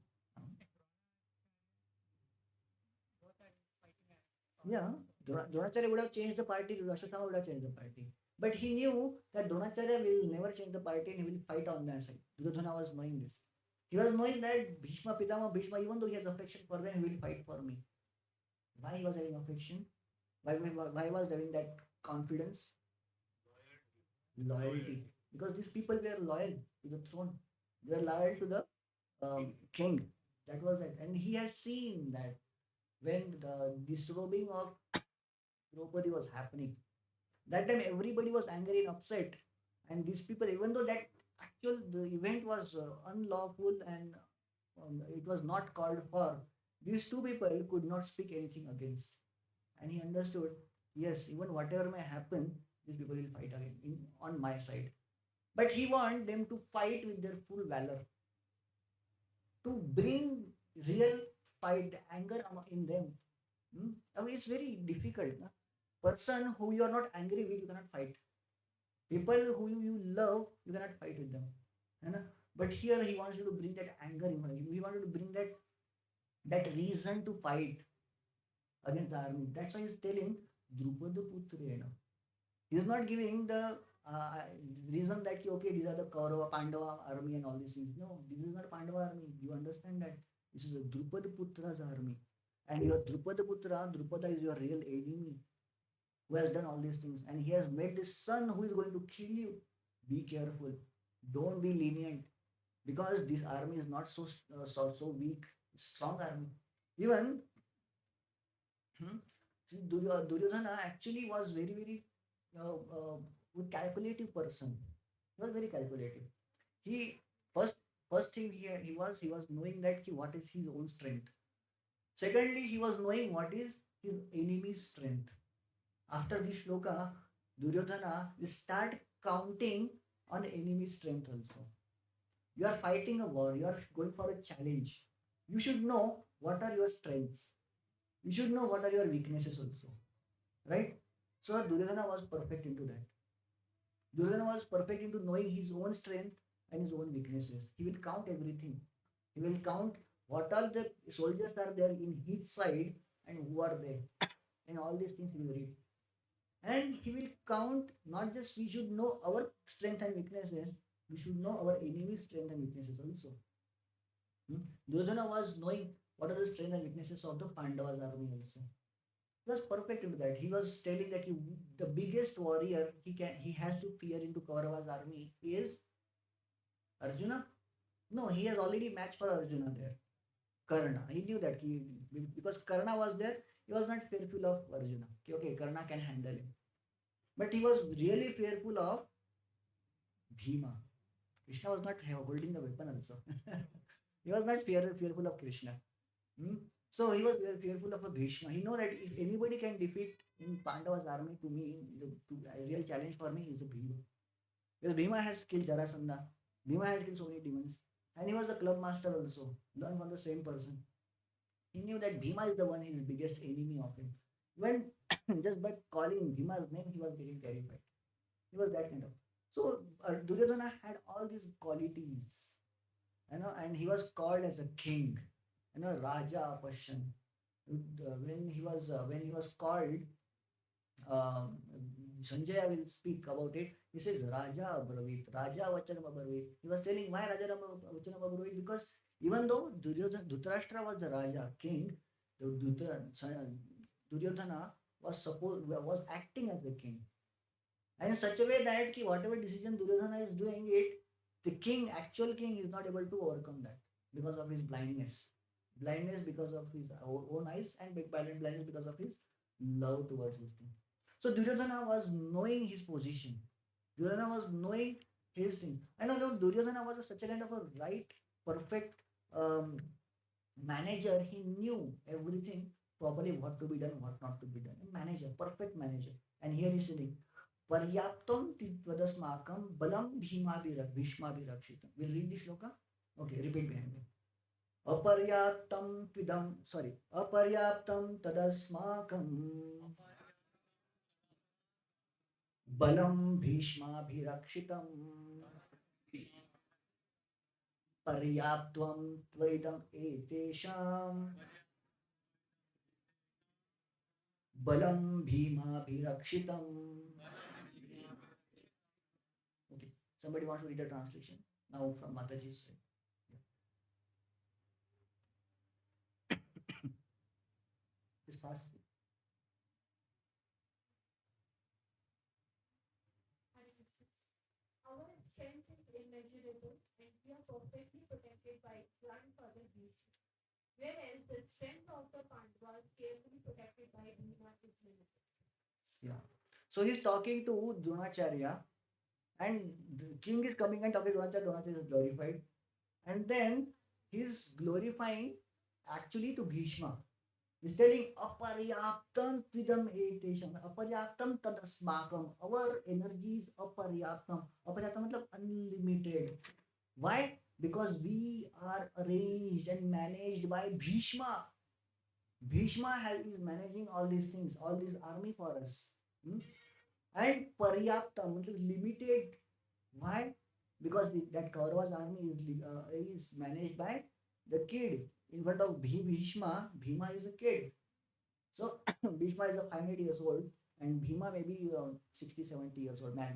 Yeah, Dronacharya would have changed the party, Ashwatthama would have changed the party. But he knew that Dronacharya will never change the party and he will fight on their side. Duryodhana was knowing this. He was knowing that Bhishma, Pitama, Bhishma, even though he has affection for them, he will fight for me. Why he was having affection? Why was having that confidence? Loyalty. Because these people were loyal to the throne. They were loyal to the king. That was it. And he has seen that when the disrobing of Draupadi was happening, that time everybody was angry and upset. And these people, even though that the event was unlawful and it was not called for, these two people could not speak anything against. And he understood, yes, even whatever may happen, these people will fight again on my side. But he want them to fight with their full valor, to bring real fight, anger in them. I mean, it's very difficult. Na? Person who you are not angry with, you cannot fight. People who you love, you cannot fight with them. You know? But here he wants you to bring that anger in front of you. He wanted to bring that reason to fight against the army. That's why he's telling Drupada Putrena. He's not giving the uh, reason that okay, these are the Kaurava, Pandava army and all these things. No, this is not Pandava army. You understand that this is a Drupada Putra's army, and your Drupada Putra, Drupada is your real enemy who has done all these things, and he has made this son who is going to kill you. Be careful. Don't be lenient because this army is not so weak. Strong army. Even hmm, Duryodhana actually was very uh, uh, calculative person. He was very calculative. He first first thing he was knowing that what is his own strength. Secondly, he was knowing what is his enemy's strength. After this shloka, Duryodhana will start counting on enemy's strength also. You are fighting a war, you are going for a challenge. You should know what are your strengths. You should know what are your weaknesses also. Right? So Duryodhana was perfect into that. Duryodhana was perfect into knowing his own strength and his own weaknesses. He will count everything. He will count what all the soldiers are there in his side and who are there. And all these things he will read. And he will count not just we should know our strength and weaknesses, we should know our enemy's strength and weaknesses also. Duryodhana was knowing what are the strengths and weaknesses of the Pandavas army also. He was perfect into that. He was telling that the biggest warrior he has to fear into Kaurava's army is Arjuna. No, he has already matched for Arjuna there. Karna. He knew that because Karna was there, he was not fearful of Arjuna. Okay, Karna can handle him. But he was really fearful of Bhima. Krishna was not holding the weapon also. He was not fearful of Krishna. Hmm? So he was very fearful of a Bhishma. He know that if anybody can defeat in Pandava's army, to me, a real challenge for me is a Bhima. Because Bhima has killed Jarasandha. Bhima had killed so many demons. And he was the club master also, learned from the same person. He knew that Bhima is the one, his biggest enemy of him. When just by calling Bhima's name, he was getting terrified. He was that kind of. So Duryodhana had all these qualities, and he was called as a king, Raja Pashan. When he was called, um, Sanjaya will speak about it. He says Raja Abravit, Raja Vachanam Abravit. He was telling why Raja Vachanam Abravit, because even though Dhritarashtra was the Raja king, the Duryodhana was acting as the king, and in such a way that whatever decision Duryodhana is doing it, the king, actual king, is not able to overcome that because of his blindness because of his own eyes, and big blindness because of his love towards his king. So Duryodhana was knowing his position. Duryodhana was knowing his thing. And although Duryodhana was such a kind of a right, perfect um, manager, he knew everything properly, what to be done, what not to be done. A manager, perfect manager. And here he's telling, Paryaptam Tidvadasmakam Balam Bhishma Bhirakshita. We'll read the shloka. Okay, repeat behind me. Aparyaptam tadasmakam balam bhishmabhirakshitam पर्याप्त्वं त्वइदम् एतेषां बलं भीमाभिरक्षितम्. Okay. Somebody wants to read a translation now from Mataji's side. It's fast. Our strength is immeasurable and we are perfectly protected by grandfather Bhishma, whereas the strength of the Pandavas carefully protected by Bhima is limited. Yeah. So he's talking to Dronacharya, and the king is coming and talking to Dronacharya. Dronacharya is glorified, and then he's glorifying actually to Bhishma. He's telling aparyaptam tvidam etesham, aparyaptam tadasmakam. Our energy is aparyaptam. Aparyaptam matlab unlimited. Why? Because we are arranged and managed by Bhishma. Is managing all these things, all this army for us. Hmm? And paryaptam matlab limited. Why? Because that Kauravas army is managed by the kid. In front of Bhishma, Bhima is a kid. So Bhishma is a 500 years old, and Bhima may be around 60, 70 years old, max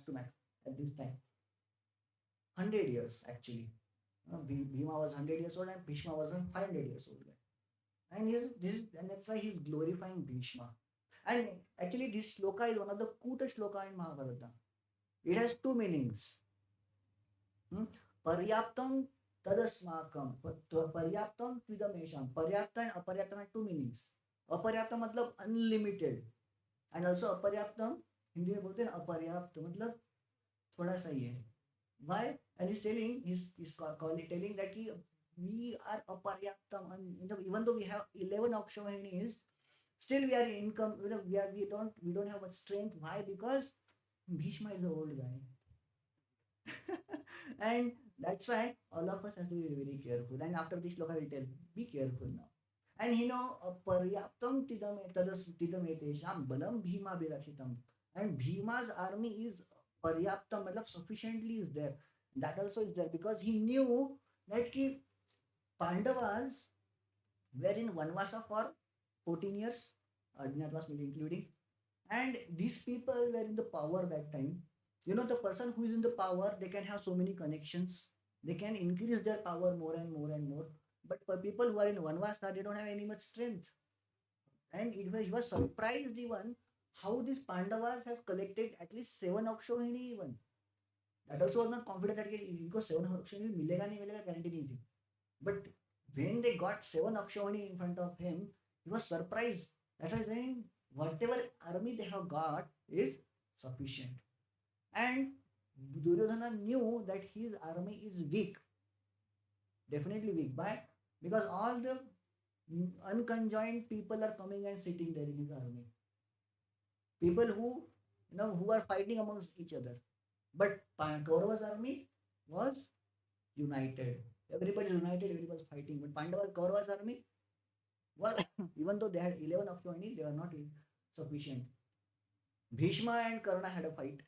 to max at this time. 100 years actually. Bhima was 100 years old and Bhishma was a 500 years old guy. And that's why he's glorifying Bhishma. And actually, this shloka is one of the cutest shloka in Mahabharata. It has two meanings. Paryaptam tadasmakam. Paryaptam tvidamesham. Paryapta and aparyaptam have two meanings. अपर्याप्त मतलब unlimited, and also अपर्याप्तम Hindi में बोलते हैं अपर्याप्त मतलब थोड़ा सा ही है. Why? And he's telling that we are aparyaptam, and even though we have 11 akshavahinis, still we are income. We don't have much strength. Why? Because Bhishma is an old guy, and that's why all of us have to be very careful. And after this shloka, I will tell, be careful now. And paryaptam tidam etesham balam bhima birakshitam. And Bhima's army is paryaptam, matlab sufficiently is there. That also is there because he knew that ki Pandavas were in Vanvasa for 14 years, Ajnatwas including, and these people were in the power that time. The person who is in the power, they can have so many connections, they can increase their power more and more and more. But for people who are in Vanvasa, they don't have any much strength. And he was surprised even how these Pandavas has collected at least 7 Akshauhini even. That also was not confident that इनको 7 Akshauhini मिलेगा नहीं मिलेगा, guarantee नहीं थी. But when they got 7 Akshauhini in front of him, he was surprised. That was saying whatever army they have got is sufficient. And Duryodhana knew that his army is weak. Definitely weak. Why? Because all the unconjoined people are coming and sitting there in his army. People who who are fighting amongst each other. But Kaurava's army was united. Everybody is united, everybody was fighting. But Kaurava's army, well, even though they had 11 Akshwani, they were not sufficient. Bhishma and Karna had a fight.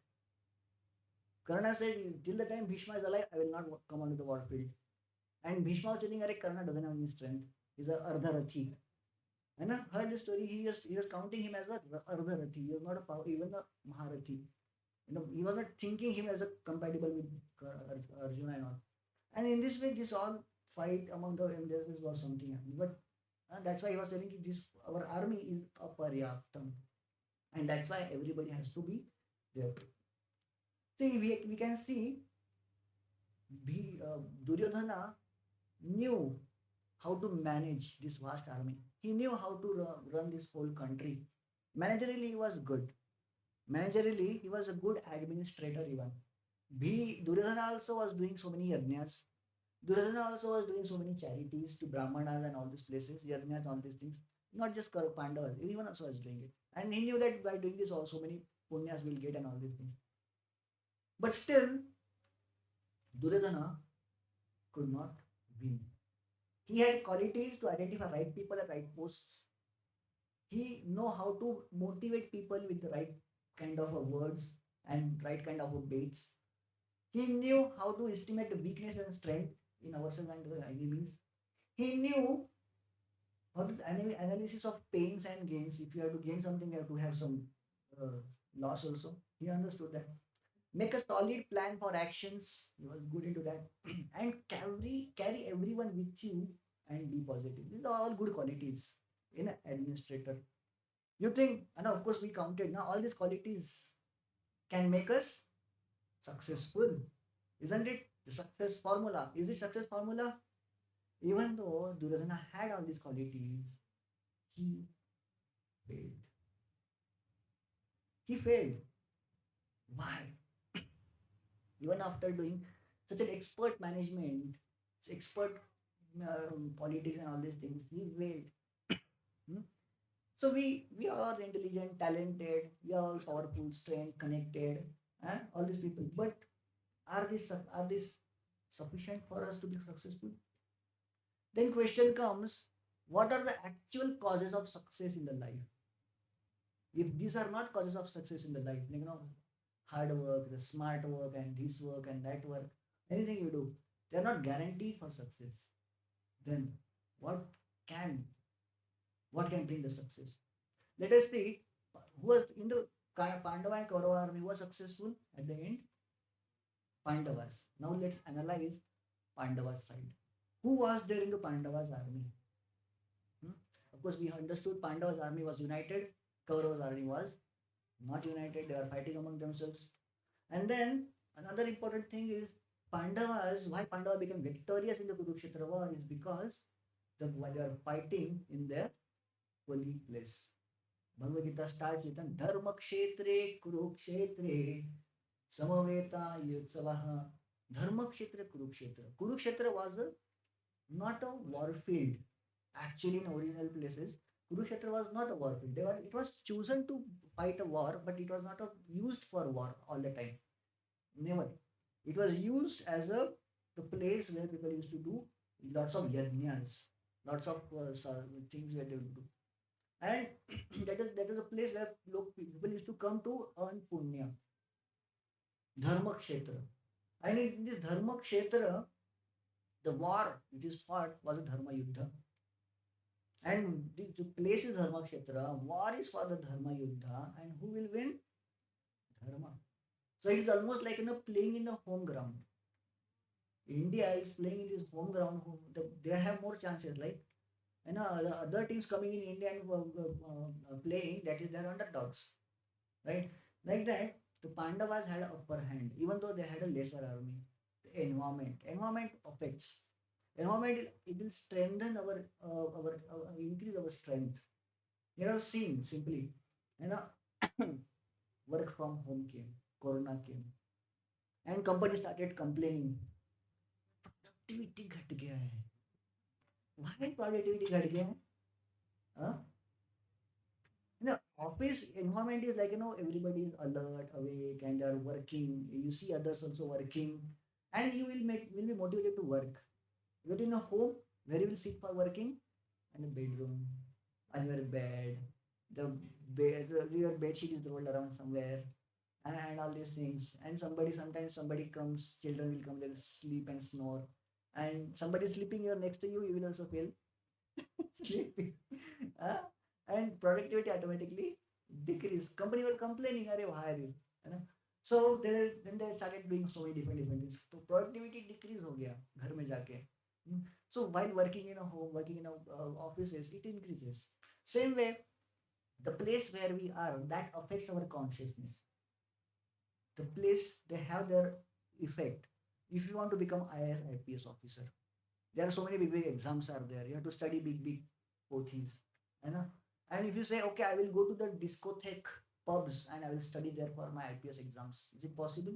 Karna said, till the time Bhishma is alive, I will not come onto the warfield. And Bhishma was telling, Arey, Karna doesn't have any strength. He's a Ardharathi. And I heard the story, he was counting him as a Ardharathi. He was not a power, even a Maharathi. He was not thinking him as a compatible with Arjuna and all. And in this way, this all fight among the MDSs was something happening. But that's why he was telling you this our army is aparyaptam. And that's why everybody has to be there. See, we can see Duryodhana knew how to manage this vast army. He knew how to run this whole country. Managerially, he was good. Managerially, he was a good administrator even. Duryodhana also was doing so many yajnas. Duryodhana also was doing so many charities to Brahmanas and all these places, yajnas, all these things. Not just Pandavas, everyone also was doing it. And he knew that by doing this, also many punyas will get and all these things. But still, Duryodhana could not win. He had qualities to identify right people at right posts. He know how to motivate people with the right kind of words and right kind of baits. He knew how to estimate the weakness and strength in ourselves and the enemies. He knew how to analysis of pains and gains. If you have to gain something, you have to have some uh, loss also. He understood that. Make a solid plan for actions. He was good into that. And carry everyone with you and be positive. These are all good qualities in an administrator. You think, and of course we counted now all these qualities can make us successful. Isn't it? The success formula. Is it success formula? Even though Duryodhana had all these qualities, he failed. He failed. Why? Even after doing such an expert management, expert politics and all these things, he failed. Hmm? So we are all intelligent, talented, we are all powerful, strength, connected, and all these people. But are these sufficient for us to be successful? Then question comes, what are the actual causes of success in the life? If these are not causes of success in the life, hard work, the smart work, and this work and that work, anything you do, they are not guaranteed for success. Then what can what can bring the success? Let us see who was in the Pandava and Kaurava army was successful at the end. Pandavas. Now let's analyze Pandava's side. Who was there in the Pandava's army? Hmm? Of course, we understood Pandava's army was united. Kaurava's army was not united. They were fighting among themselves. And then another important thing is Pandavas. Why Pandava became victorious in the Kurukshetra war is because while they are fighting in their holy place. Bhagavad Gita starts with Dharma Kshetre Kurukshetre Samaveta Yutsavaha. Dharma Kshetra Kurukshetra. Kurukshetra was not a war field. Actually, in original places, Kurukshetra was not a war field. It was chosen to fight a war, but it was not used for war all the time. Never. It was used as the place where people used to do lots of yajnas, lots of things where they would do. And that is a place where people used to come to earn punya, dharma kshetra. And in this dharma kshetra, the war which is fought was a dharma yuddha. And the place is dharma kshetra, war is for the dharma yuddha, and who will win? Dharma. So it is almost like playing in the home ground. India is playing in this home ground. They have more chances. Like the other teams coming in India and playing, that is their underdogs, right? Like that, the Pandavas had an upper hand, even though they had a lesser army. The environment affects. Environment it will strengthen our increase our strength. Seen simply, you know, work from home came, Corona came, and companies started complaining. Productivity घट गया है. Why productivity घट गया है? Huh? Office environment is like, everybody is alert, awake, and they're working. You see others also working, and you will be motivated to work. But in a home, where you will sit for working, in a bedroom, on your bed, the your bed sheet is rolled around somewhere, and all these things. And sometimes somebody comes, children will come, they'll sleep and snore, and somebody sleeping here next to you, you will also feel sleepy. Uh, and productivity automatically decrease. Company were complaining, "Arey, why are you?" है ना? So then they started doing so many different things. So productivity decrease हो गया घर में जाके. Hmm. So while working in a home, working in a offices, it increases. Same way, the place where we are, that affects our consciousness. The place, they have their effect. If you want to become IAS, IPS officer, there are so many big exams are there. You have to study big things. You know? And if you say, okay, I will go to the discotheque pubs and I will study there for my IPS exams, is it possible?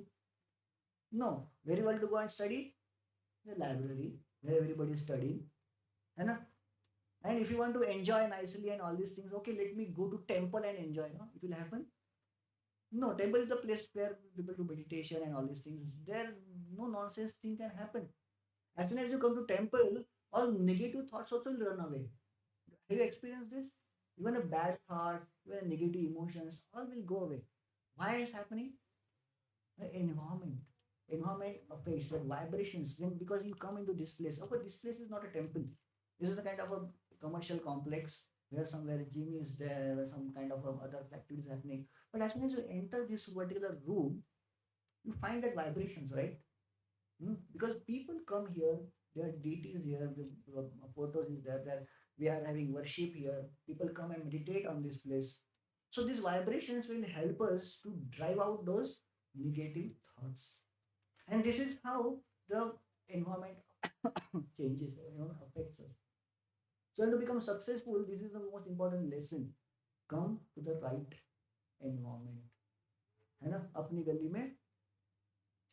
No. Very well to go and study the library where everybody is studying. You know? And if you want to enjoy nicely and all these things, okay, let me go to temple and enjoy. No? It will happen. No, temple is the place where people do meditation and all these things. There, no nonsense thing can happen. As soon as you come to temple, all negative thoughts also will run away. Have you experienced this? Even a bad thought, even negative emotions, all will go away. Why is happening? The environment. Environment affects the vibrations when, because you come into this place. Okay, this place is not a temple. This is a kind of a commercial complex where somewhere a gym is there, where some kind of other activities happening. But as soon as you enter this particular room, you find that vibrations, right? Because people come here, there are deities here, the photos is there, we are having worship here. People come and meditate on this place. So these vibrations will help us to drive out those negative thoughts. And this is how the environment changes, affects us. So to become successful, this is the most important lesson. Come to the right environment. है ना अपनी गली में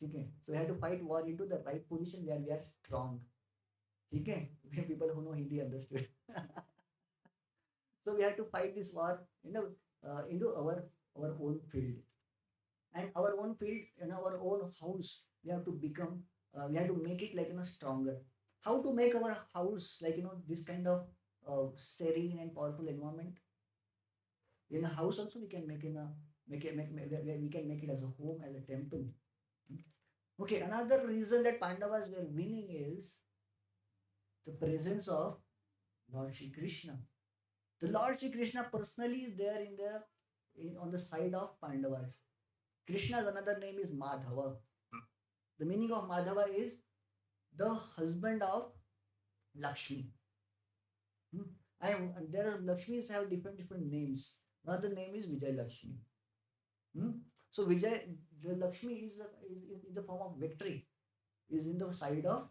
ठीक है so we have to fight war into the right position where we are strong ठीक है people who know Hindi understood so we have to fight this war into our own field and our own field in our own house we have to become we have to make it like stronger how to make our house like this kind of serene and powerful environment in a house also we can make in a we can make it as a home as a temple. Okay, another reason that Pandavas were winning is the presence of Lord Shri Krishna. The Lord Shri Krishna personally is there on the side of Pandavas. Krishna's another name is Madhava. The meaning of Madhava is the husband of Lakshmi. And there are Lakshmis have different names. Another name is Vijay Lakshmi. So Vijay, the Lakshmi is in the form of victory, is in the side of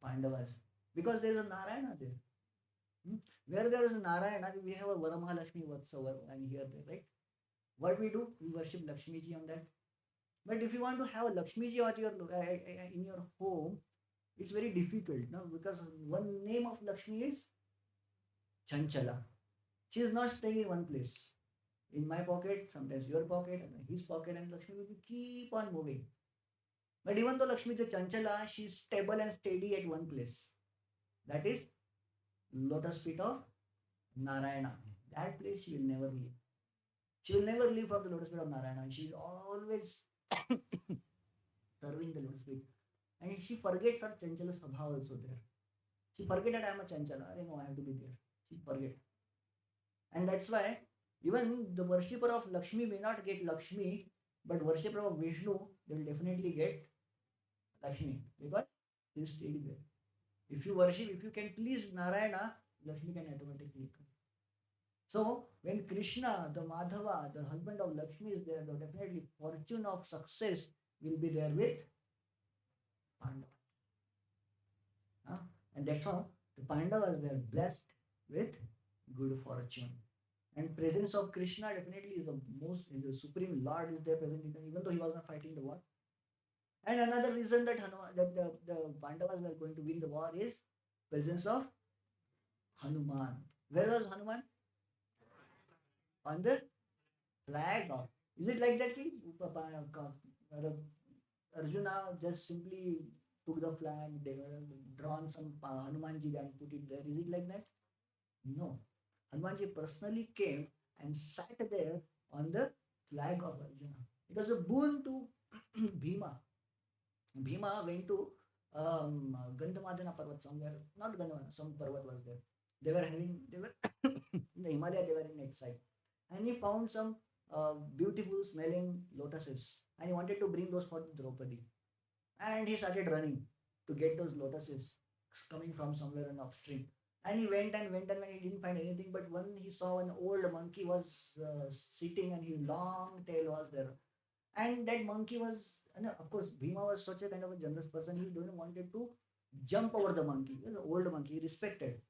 Pandavas because there is a Narayana there. Where there is a Narayana, we have a Varamahalakshmi Vatsavar and here there, right? What we do, we worship Lakshmi ji on that. But if you want to have a Lakshmi ji at in your home, it's very difficult, no? Because one name of Lakshmi is Chanchala. She is not staying in one place. In my pocket, sometimes your pocket, and his pocket, and Lakshmi will keep on moving. But even though Lakshmi is a Chanchala, she is stable and steady at one place. That is lotus feet of Narayana. That place she will never leave. She will never leave from the lotus feet of Narayana. She is always serving the lotus feet. And she forgets her Chanchala Sabha also there. She forget that I am a Chanchala. I know I have to be there. She forget. And that's why even the worshipper of Lakshmi may not get Lakshmi, but worshipper of Vishnu, they will definitely get Lakshmi because he is steady there. If you worship, if you can please Narayana, Lakshmi can automatically come. So when Krishna, the Madhava, the husband of Lakshmi is there, then definitely fortune of success will be there with Pandava. And that's how the Pandavas were blessed with good fortune. And presence of Krishna definitely is the supreme Lord is there present, even though he was not fighting the war. And another reason that the Pandavas were going to win the war is presence of Hanuman. Where was Hanuman? On the flag of. Is it like that? Arjuna just simply took the flag, they were drawn some Hanumanji and put it there. Is it like that? No. Hanumanji personally came and sat there on the flag of Arjuna. It was a boon to Bhima. Bhima went to Gandhamadana Parvat somewhere, not Gandhamadana, some Parvat was there. They were in the Himalaya, they were in exile. And he found some beautiful smelling lotuses and he wanted to bring those for Draupadi. And he started running to get those lotuses coming from somewhere in upstream. And he went and went and he didn't find anything. But when he saw an old monkey was sitting and his long tail was there, and that monkey was, and of course, Bhima was such a kind of a generous person. He didn't wanted to jump over the monkey. He was an old monkey, he respected.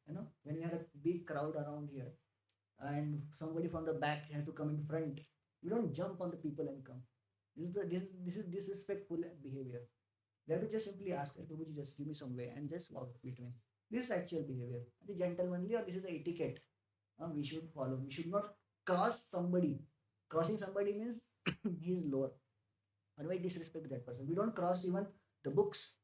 When you have a big crowd around here, and somebody from the back has to come in front, you don't jump on the people and come. This is disrespectful behavior. They have to just simply ask, "Hey, Prabhuji, just give me some way and just walk between." This is actual behavior. The gentlemanly, or this is the etiquette we should follow. We should not cross somebody. Crossing somebody means he is lower. Otherwise, disrespect that person. We don't cross even the books.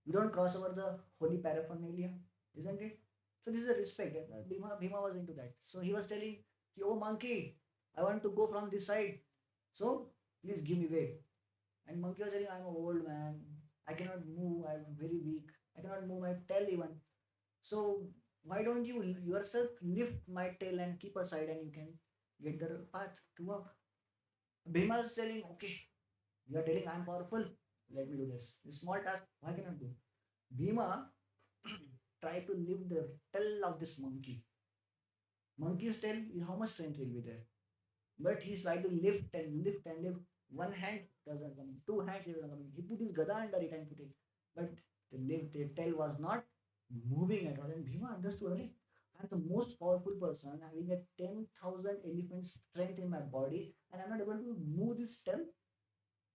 We don't cross over the holy paraphernalia, isn't it? So this is a respect. Bhima was into that. So he was telling, "Oh monkey, I want to go from this side. So please give me way." And monkey was telling, "I'm an old man. I cannot move. I'm very weak. I cannot move my tail even. So why don't you yourself lift my tail and keep aside and you can get the path to walk?" Bhima is telling, "Okay, you are telling I'm powerful. Let me do this. This small task, why cannot do?" Bhima tried to lift the tail of this monkey. Monkey's tail, how much strength will be there? But he's trying to lift and lift and lift. One hand doesn't come in. Two hands doesn't come in. He put his gada under it and put it. But the tail was not moving at all. And Bhima understood, "Arey, I'm the most powerful person having a 10,000 elephant strength in my body and I'm not able to move this tail.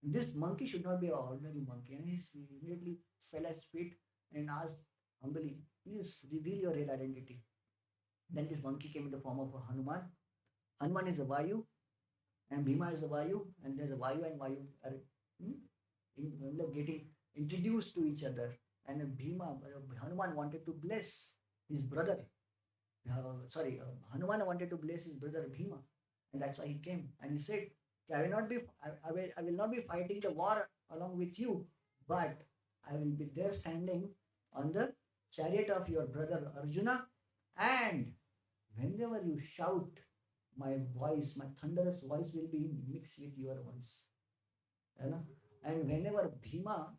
This monkey should not be an ordinary monkey." And he immediately fell at his feet and asked humbly, "Please reveal your real identity." Then this monkey came in the form of a Hanuman. Hanuman is a Vayu and Bhima is a Vayu, and there's a Vayu and Vayu are hmm, getting introduced to each other. And Hanuman wanted to bless his brother. Hanuman wanted to bless his brother Bhima, and that's why he came. And he said, I will not be fighting the war along with you, but I will be there standing on the chariot of your brother Arjuna, and whenever you shout, my thunderous voice will be mixed with your voice. You know? And whenever Bhima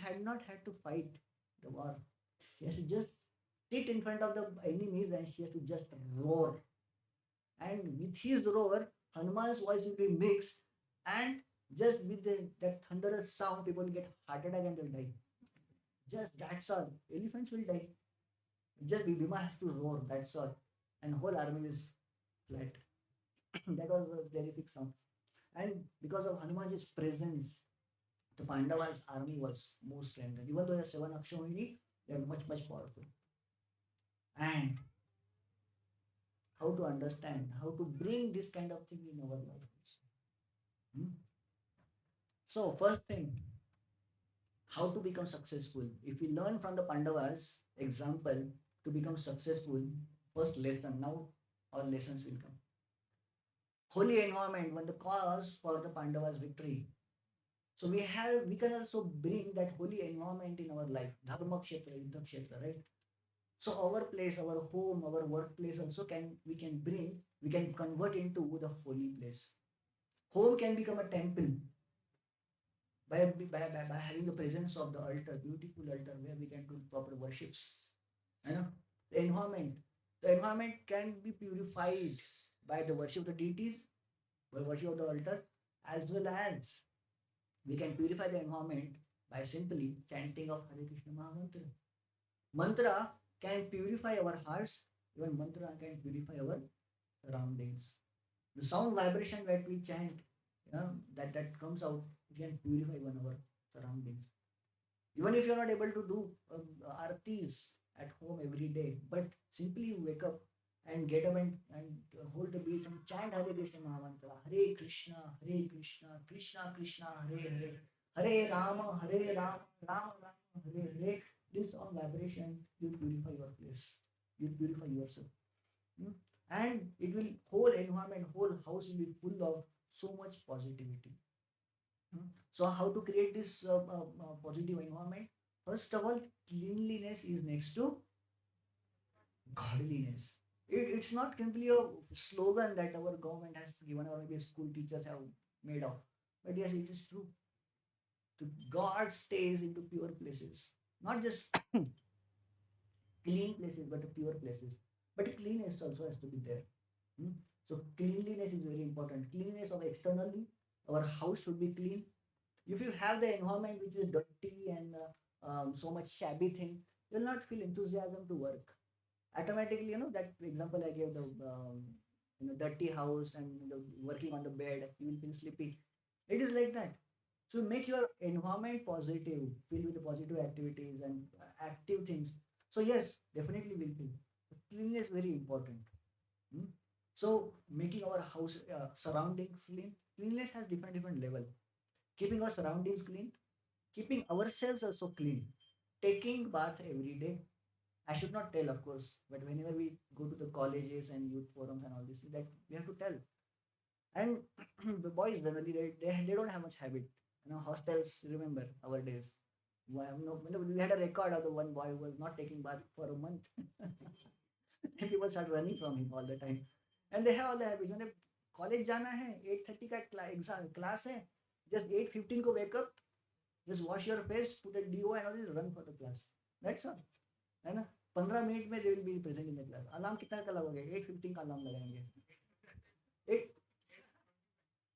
had not had to fight the war. He has to just sit in front of the enemies and he has to just roar. And with his roar, Hanuman's voice will be mixed, and just with that thunderous sound, people will get heart attack and they'll die. Just that's all. Elephants will die. Just Bhima has to roar, that's all. And whole army is flat. That was a very big sound. And because of Hanuman's presence, the Pandavas' army was more strengthened. Even though they are seven Akshamini, they are much, much powerful. And how to understand, how to bring this kind of thing in our life. Hmm? So, first thing, how to become successful. If we learn from the Pandavas' example to become successful, first lesson, now our lessons will come. Holy environment, when the cause for the Pandavas' victory. So we can also bring that holy environment in our life, dharma kshetra, yuddha kshetra, right? So our place, our home, our workplace also we can convert into the holy place. Home can become a temple by having the presence of the altar, beautiful altar where we can do proper worships. You know, the environment can be purified by the worship of the deities, by worship of the altar, as well as we can purify the environment by simply chanting of Hare Krishna Mahamantra. Mantra can purify our hearts, even mantra can purify our surroundings. The sound vibration that we chant, that comes out, it can purify one our surroundings. Even if you're not able to do artis at home every day, but simply you wake up and get up and hold the beads and chant Hare Krishna Mahamantra. Hare Krishna, Hare Krishna, Krishna Krishna, Hare Hare, Hare Rama, Hare Rama, Rama Rama, Hare Hare. This all vibration will purify your place. You purify yourself. Hmm? And it will, whole environment, whole house will be full of so much positivity. Hmm. So how to create this positive environment? First of all, cleanliness is next to godliness. It's not simply a slogan that our government has given or maybe school teachers have made of. But yes, it is true. The God stays into pure places, not just clean places, but pure places. But cleanness also has to be there. Hmm. So cleanliness is very important. Cleanliness of externally, our house should be clean. If you have the environment which is dirty and so much shabby thing, you'll not feel enthusiasm to work. Automatically, that example I gave, the dirty house and the working on the bed, you will feel sleepy. It is like that. So make your environment positive, fill with the positive activities and active things. So yes, definitely will feel. Cleanliness is very important. Hmm? So making our house surroundings clean. Cleanliness has different level. Keeping our surroundings clean, keeping ourselves also clean, taking bath every day. I should not tell, of course, but whenever we go to the colleges and youth forums and all this, that we have to tell. And the boys generally they don't have much habit. Hostels. Remember our days. We had a record of the one boy who was not taking bath for a month, and people start running from him all the time. And they have all the habits. And college जाना है 8:30 का exam class है, just 8:15 को wake up, just wash your face, put a DO and all this, run for the class. That's all. है ना? 15 minute में they will be present in the class. Alarm कितना का लगोगे? 8:15 का अलार्म लगाएंगे.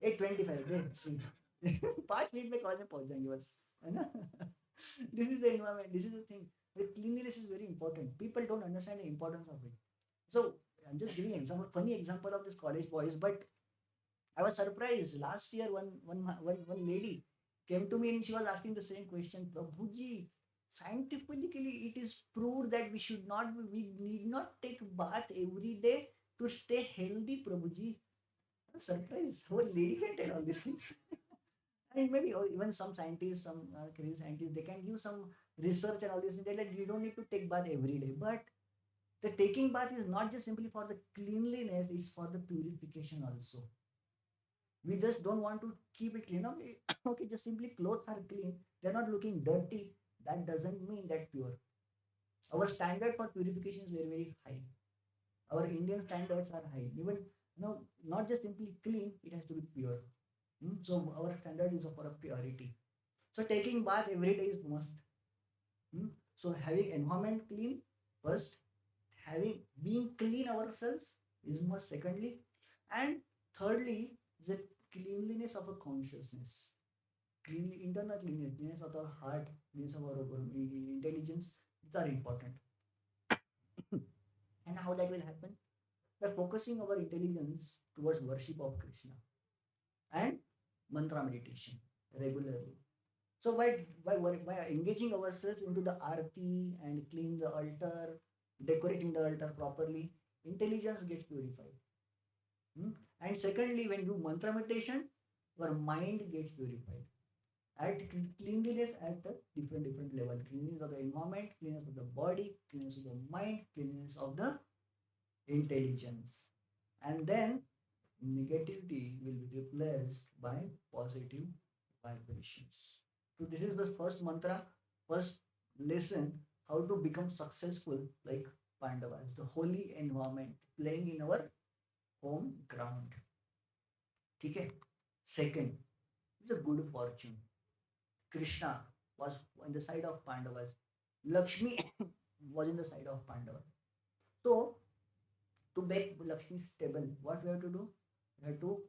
8:25 पाँच मिनट में कॉलेज में पहुंच जाएंगे बस, है ना? This is the environment. This is the thing. The cleanliness is very important. People don't understand the importance of it. So I'm just giving an example, funny example of this college boys. But I was surprised. Last year, one lady came to me and she was asking the same question. Prabhuji, scientifically, it is proved that we need not take bath every day to stay healthy. Prabhuji, I'm surprised. Whole lady can tell all these things. I mean, maybe even some scientists, some crazy scientists, they can give some research and all this. They're like, you don't need to take bath every day, but the taking bath is not just simply for the cleanliness; it's for the purification also. We just don't want to keep it clean. Okay, okay, just simply clothes are clean. They're not looking dirty. That doesn't mean that pure. Our standard for purification is very high. Our Indian standards are high. Even not just simply clean, it has to be pure. So our standard is for a purity. So taking bath every day is must. So having environment clean first, having being clean ourselves is must secondly, and thirdly the cleanliness of a consciousness, internal cleanliness of our heart, cleanliness of our intelligence, these are important. And how that will happen? By focusing our intelligence towards worship of Krishna and mantra meditation regularly. So by engaging ourselves into the arti and clean the altar, decorating the altar properly, intelligence gets purified. Hmm? And secondly, when you do mantra meditation, your mind gets purified. At cleanliness at a different level. Cleanliness of the environment, cleanliness of the body, cleanliness of the mind, cleanliness of the intelligence. And then negativity will be replaced by positive vibrations. So this is the first mantra, first lesson, how to become successful like Pandavas, the holy environment playing in our home ground. Okay. Second is a good fortune. Krishna was on the side of Pandavas. Lakshmi was in the side of Pandavas. So to make Lakshmi stable, what we have to do? We have to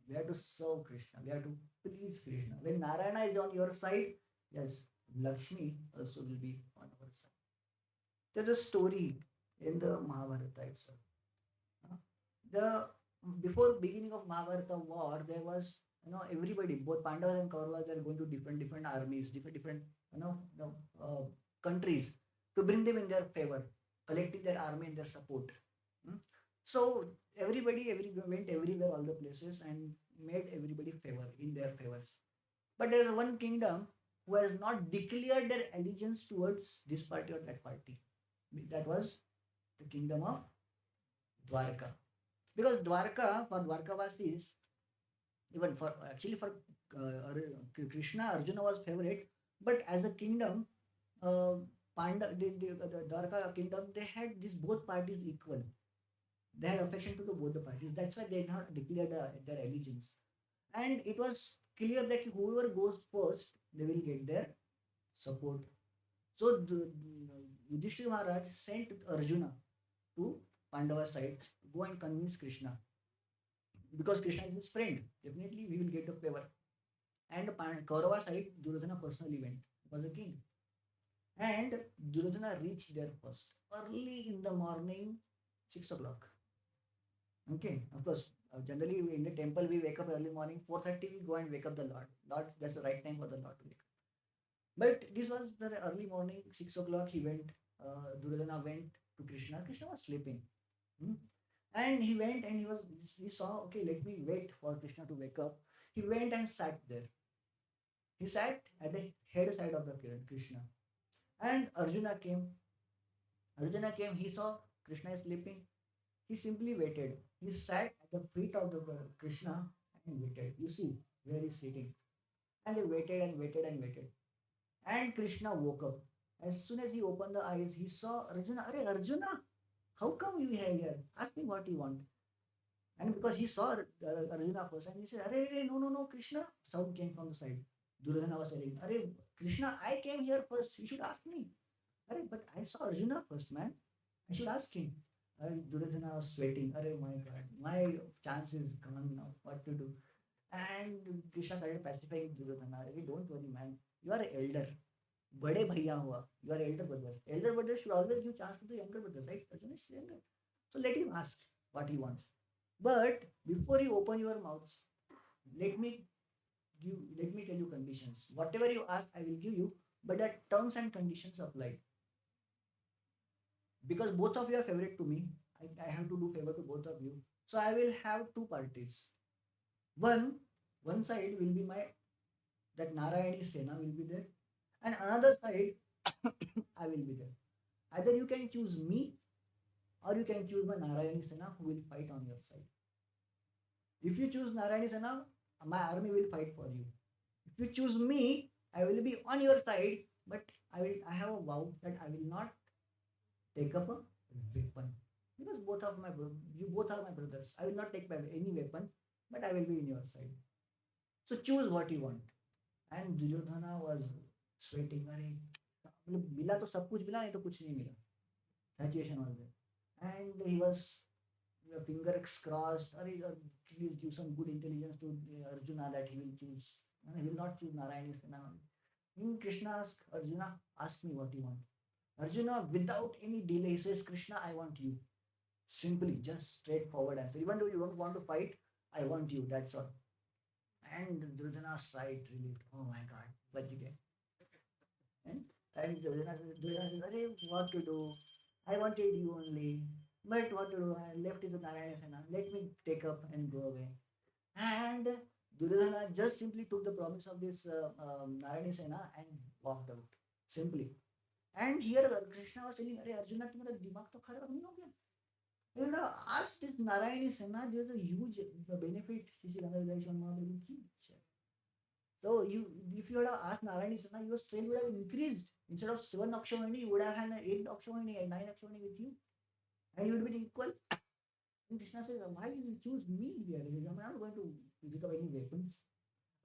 we have to serve Krishna. We have to please Krishna. When Narayana is on your side, yes, Lakshmi also will be on our side. There's a story in the Mahabharata itself. Uh, The before beginning of Mahabharata war, there was everybody, both Pandavas and Kauravas, they're going to different armies, different you know, you know countries to bring them in their favor, collecting their army and their support. Hmm? So everybody went everywhere, all the places, and made everybody favor in their favors. But there is one kingdom who has not declared their allegiance towards this party or that party. That was the kingdom of Dwarka. Because Dwarka, for Dwarkavasis, even for actually for Krishna, Arjuna was favorite, but as a kingdom, uh, the Dwarka kingdom, they had these both parties equal. They had affection to the both the parties. That's why they did not declare their allegiance. And it was clear that whoever goes first, they will get their support. So Yudhishthira Maharaj sent Arjuna to Pandava side to go and convince Krishna, because Krishna is his friend. Definitely, we will get the favor. And Kaurava side, Duryodhana personally went, was the king. And Duryodhana reached there first, early in the morning, 6 o'clock. Okay, of course, generally in the temple we wake up early morning, 4:30 we go and wake up the Lord. Lord, that's the right time for the Lord to wake up. But this was the early morning, 6 o'clock, he went, Duryodhana went to Krishna. Krishna was sleeping. Hmm? And he went and he saw, okay, let me wait for Krishna to wake up. He went and sat there. He sat at the head side of the Krishna. And Arjuna came, he saw Krishna is sleeping. He simply waited. He sat at the feet of the Krishna and waited. You see where he's sitting. And they waited and waited and waited. And Krishna woke up. As soon as he opened the eyes, he saw Arjuna. Arey Arjuna, how come you are here? Ask me what you want. And because he saw Arjuna first, and he said, Arey, Arey, no, no, no, Krishna. Sound came from the side. Duryodhana was telling, Arey, Krishna, I came here first. You should ask me. Arey, but I saw Arjuna first, man. I should ask him. Duryodhana was sweating. Arey, my God, my chance is gone now. What to do? And Krishna started pacifying Duryodhana. Arey, don't worry, man. You are an elder. बड़े भैया हुआ, you are elder brother should always give chance to the younger brother, right? Arjuna is younger, so let him ask what he wants. But before you open your mouths, let me let me tell you conditions. Whatever you ask, I will give you, but the terms and conditions applied. Because both of you are favorite to me, I have to do favor to both of you. So I will have two parties. One one side will be my that Narayani Sena will be there, and another side I will be there. Either you can choose me or you can choose my Narayani Sena who will fight on your side. If you choose Narayani Sena, my army will fight for you. If you choose me, I will be on your side, but I have a vow that I will not take up a weapon. Because you both are my brothers. I will not take any weapon, but I will be in your side. So choose what you want. And Duryodhana was sweating. अरे मतलब मिला तो सब कुछ मिला, नहीं तो कुछ नहीं मिला. Situation was there, and he was fingers crossed. Please give some good intelligence to Arjuna that he will choose. He will not choose Narayani Sena. In Krishna asked Arjuna, ask me what you want. Arjuna, without any delay, says, Krishna, I want you. Simply, just straightforward answer. Even though you don't want to fight, I want you. That's all. And Duryodhana sighed relieved. Oh my God, what you get? And, Duryodhana says, Arey, what to do? I wanted you only. But what to do? I left it to Narayana Sena. Let me take up and go away. And Duryodhana just simply took the promise of this Narayana Sena and walked out. Simply. And here Krishna was telling, Arey Arjuna, तुम्हारा दिमाग तो खराब नहीं हो गया? You know, ask this Narayani Sena, there's a huge benefit. So if you had asked Narayani Sena, your strength would have increased. Instead of 7 Akshavani, you would have had 8 Akshavani and 9 Akshavani with you. And you would be equal. And Krishna says, why did you choose me here? I'm not going to pick up any weapons.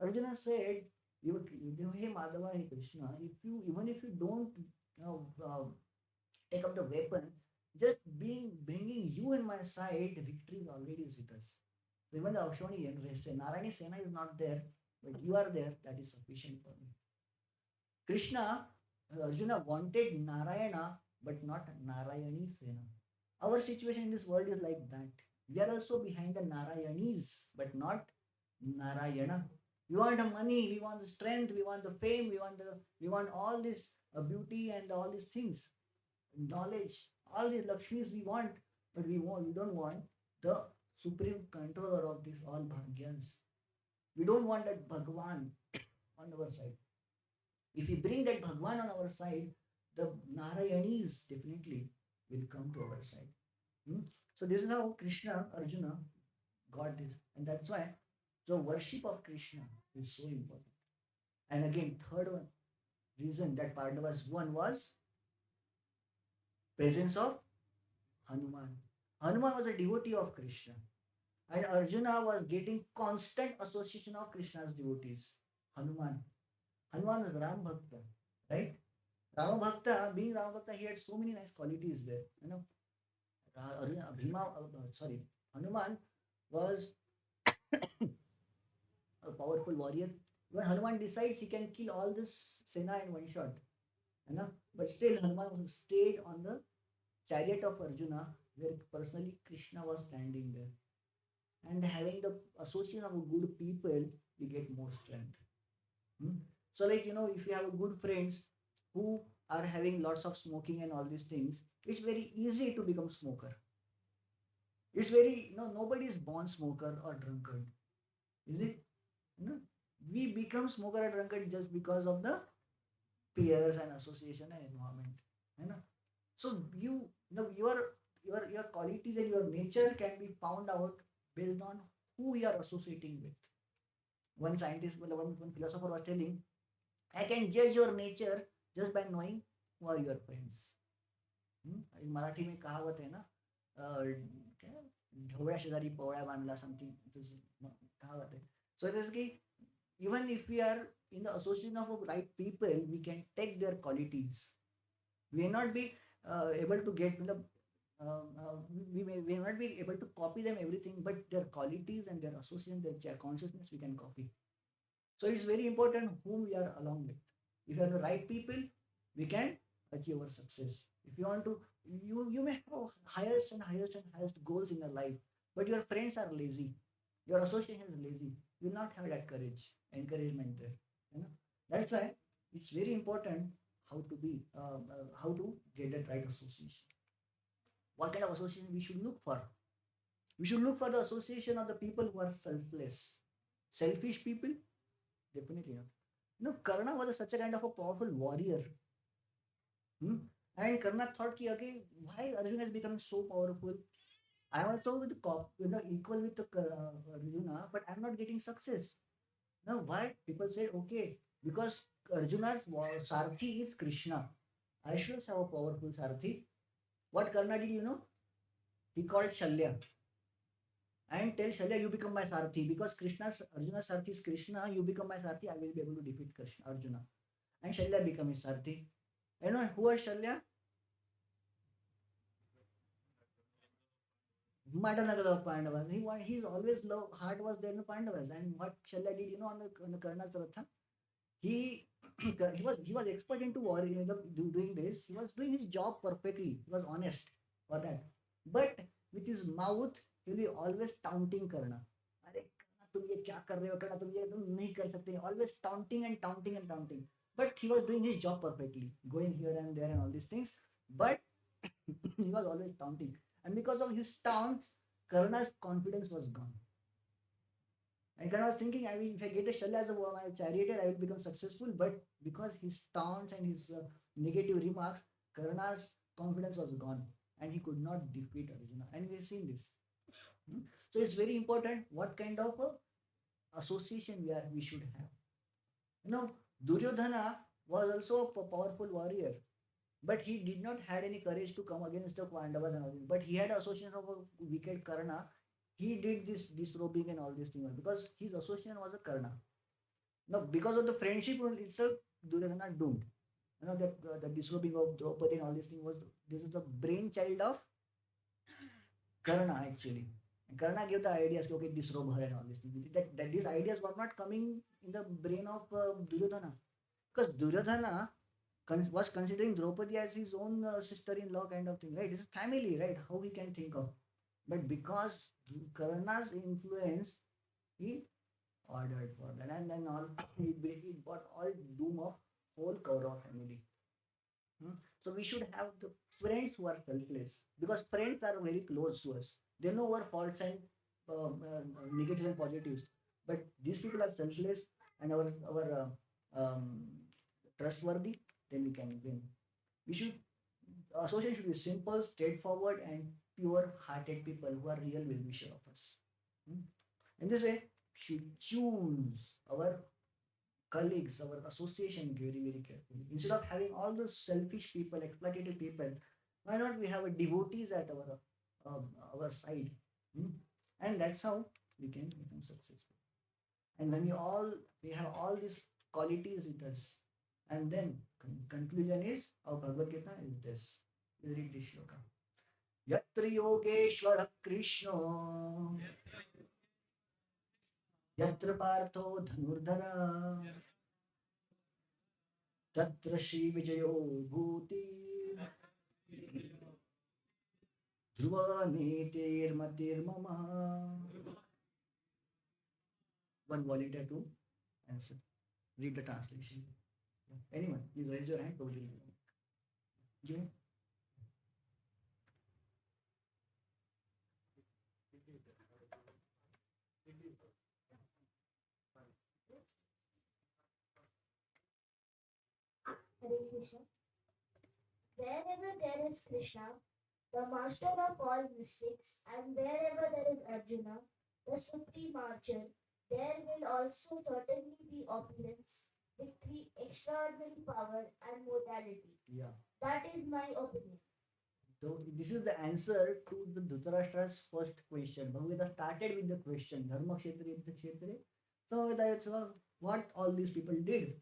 Arjuna said, hey Madhava, hey Krishna, even if you don't take up the weapon, just bringing you in my side, victory is already with us. So even the Akshwani Narayani Sena is not there, but you are there, that is sufficient for me. Krishna, Arjuna wanted Narayana, but not Narayani Sena. Our situation in this world is like that. We are also behind the Narayanis, but not Narayana. We want the money, we want the strength, we want the fame, we want all this beauty and all these things, knowledge, all these Lakshmis we want, but we don't want the supreme controller of these all bhagyas. We don't want that Bhagwan on our side. If we bring that Bhagwan on our side, the Narayanis definitely will come to our side. Hmm? So this is how Krishna, Arjuna got this. And that's why the worship of Krishna is so important. And again, third one reason that Pandavas won was presence of Hanuman. Hanuman was a devotee of Krishna. And Arjuna was getting constant association of Krishna's devotees. Hanuman. Hanuman is Ram Bhakta, right? Rama Bhakta, being Rama Bhakta, he had so many nice qualities there. Sorry, Hanuman was a powerful warrior. When Hanuman decides he can kill all this Sena in one shot, but still Hanuman stayed on the chariot of Arjuna, where personally Krishna was standing there. And having the association of good people, we get more strength. Hmm? So, like, if you have good friends who are having lots of smoking and all these things, it's very easy to become smoker. It's very, nobody is born smoker or drunkard, is it? No, we become smoker or drunkard just because of the peers and association and environment. So your qualities and your nature can be found out based on who you are associating with. One scientist, well, one philosopher was telling, I can judge your nature just by knowing who are your friends. In Marathi में कहावत है ना, क्या ढोबळ्या शेजारी पोवळ्या बांधला something कहावत है. So it is कि even if we are in the association of right people, we can take their qualities. We may not be able to get we may not be able to copy them everything, but their qualities and their association, their consciousness, we can copy. So it's very important whom we are along with. If you are the right people, we can achieve our success. If you want to, you may have highest and highest and highest goals in your life, but your friends are lazy, your association is lazy, you will not have that courage, encouragement there. That's why it's very important how to get that right association. What kind of association we should look for? We should look for the association of the people who are selfless. Selfish people? Definitely not. Karna was such a kind of a powerful warrior. Hmm? And Karna thought, ki, okay, why Arjuna is becoming so powerful? I am also with the equal with the Arjuna, but I'm not getting success. Now, why? People said, okay, because Arjuna's Sarthi is Krishna. I should have a powerful Sarthi. What Karna did, he called Shalya and tell Shalya, you become my Sarthi, because Arjuna's Sarthi is Krishna, you become my Sarthi, I will be able to defeat Krishna, Arjuna. And Shalya become his Sarthi. Who was Shalya? Maternal of Pandavas. His always love heart was there in Pandavas. And what Shalya did, on the Karna's Ratha, he he was expert into war, doing this. He was doing his job perfectly. He was honest for that. But with his mouth, he will be always taunting Karna. अरे Karna, तुम ये क्या कर रहे हो? Karna, तुम नहीं कर सकते. Always taunting and taunting and taunting. But he was doing his job perfectly, going here and there and all these things. But he was always taunting. And because of his taunts, Karna's confidence was gone. And Karna was thinking, if I get a Shalya as my charioteer, I will become successful. But because his taunts and his negative remarks, Karna's confidence was gone. And he could not defeat Arjuna. And we have seen this. So it's very important what kind of association we should have. Duryodhana was also a powerful warrior, but he did not had any courage to come against the Pandavas and all this. But he had association of a wicked Karna. He did this disrobing and all these things because his association was a Karna. Now, because of the friendship itself, Duryodhana doomed. That the disrobing of Draupadi and all these things this is the brainchild of Karna actually. And Karna gave the ideas, okay, disrobe her and all these things. That these ideas were not coming in the brain of Duryodhana, because Duryodhana was considering Draupadi as his own sister-in-law kind of thing, right? It's family, right? How he can think of. But because Karna's influence, he ordered for that, and then all it brought all doom of whole Kaurav family. Hmm? So we should have the friends who are selfless, because friends are very close to us. They know our faults and negatives and positives. But these people are selfless and our trustworthy. Then we can win. We should association should be simple, straightforward, and pure-hearted people who are real well wisher of us. Hmm? In this way, we should choose our colleagues, our association very, very carefully. Instead of having all those selfish people, exploitative people, why not we have a devotees at our side? Hmm? And that's how we can become successful. And when we have all these qualities with us, and then conclusion is our Bhagavad Gita is this. We read this shloka. Yatra Yogeshwara Krishna, Yatra Partho Dhanurdhara, Tatra Shri Vijayo Bhuti, Dhruva Netir Matir Mama. One volunteer to answer. Read the translation. Anyone, please raise your hand. Prabhuji. Give me. Hare Krishna. Wherever there is Krishna, the master of all mystics, and wherever there is Arjuna, the supreme archer, there will also certainly be opulence, victory, extraordinary power, and mortality. Yeah. That is my opinion. So this is the answer to the Dhritarashtra's first question. Bhagavad Gita started with the question, Dharma Kshetre Yuddha Kshetre. So that's what all these people did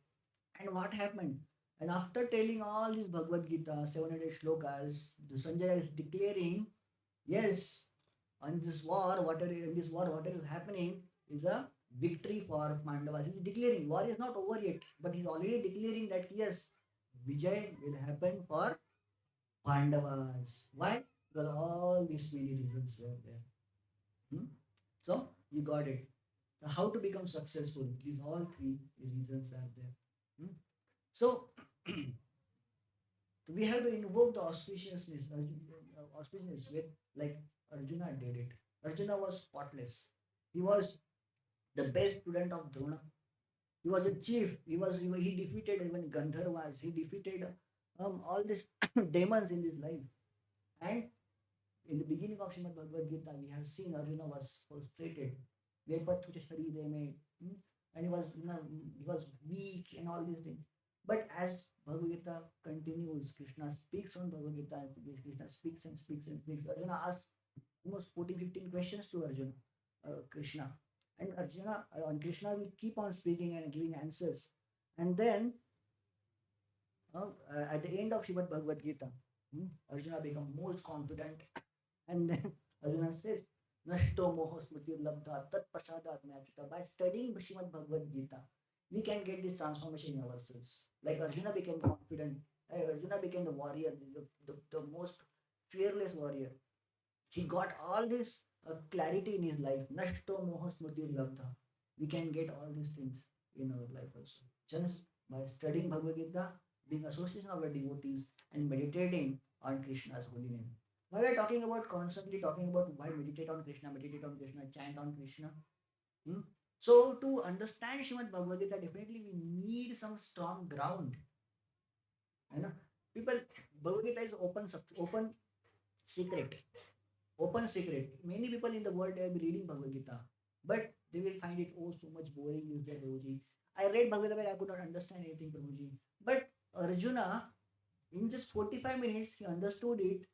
and what happened. And after telling all these Bhagavad Gita, 700 shlokas, the Sanjaya is declaring, yes, on this war, whatever is happening is a victory for Pandavas. He's declaring, war is not over yet, but he's already declaring that yes, Vijay will happen for Pandavas. Why? Because all these many reasons were there. Hmm? So you got it. Now, how to become successful? These all three reasons are there. Hmm? So we have to invoke the auspiciousness with like Arjuna did it. Arjuna was spotless. He was the best student of Drona. He was a chief. He defeated even Gandharvas. He defeated all these demons in his life. And in the beginning of Srimad Bhagavad Gita, we have seen Arjuna was frustrated. Vepat Sharire mein, and he was weak and all these things. But as Bhagavad Gita continues, Krishna speaks on Bhagavad Gita, and Krishna speaks and speaks and speaks. Arjuna asks almost 14, 15 questions to Arjuna, Krishna. And and Krishna will keep on speaking and giving answers. And then at the end of Srimad Bhagavad Gita, Arjuna become most confident. And then Arjuna says, Nashto moho smriti labdha tat prasadat machita. By studying Srimad Bhagavad Gita, we can get this transformation in ourselves. Like Arjuna became confident. Arjuna became the warrior, the most fearless warrior. He got all this clarity in his life. Nashto moho smriti labdha. We can get all these things in our life also. Just by studying Bhagavad Gita, being association of the devotees, and meditating on Krishna's holy name. Why we are talking about constantly talking about why meditate on Krishna, chant on Krishna. Hmm? So to understand Srimad Bhagavad Gita, definitely we need some strong ground. You know, people Bhagavad Gita is open secret. Open secret. Many people in the world they will be reading Bhagavad Gita, but they will find it oh so much boring. Is there, Prabhuji? I read Bhagavad Gita, but I could not understand anything, Prabhuji. But Arjuna, in just 45 minutes, he understood it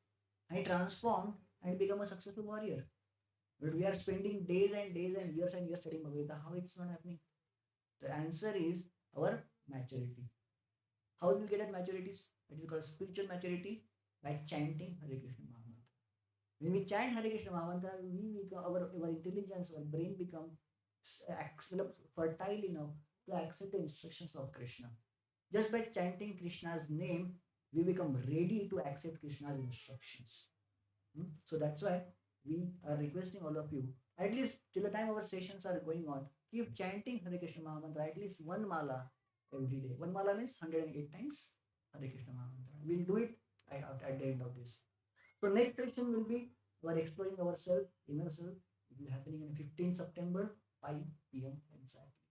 and he transformed and become a successful warrior. But we are spending days and years studying Bhagavad Gita. How it's not happening? The answer is our maturity. How do we get at maturity? It is called spiritual maturity by chanting Hare Krishna Mahamantra. When we chant Hare Krishna Mahamantra, our intelligence, our brain become fertile enough to accept the instructions of Krishna. Just by chanting Krishna's name, we become ready to accept Krishna's instructions. So that's why we are requesting all of you, at least till the time our sessions are going on, keep chanting Hare Krishna Mahamantra, at least one mala every day. One mala means 108 times Hare Krishna Mahamantra. We'll do it at the end of this. So next session will be we are exploring ourselves, inner self. It will be happening on 15th September, 5 p.m. exactly.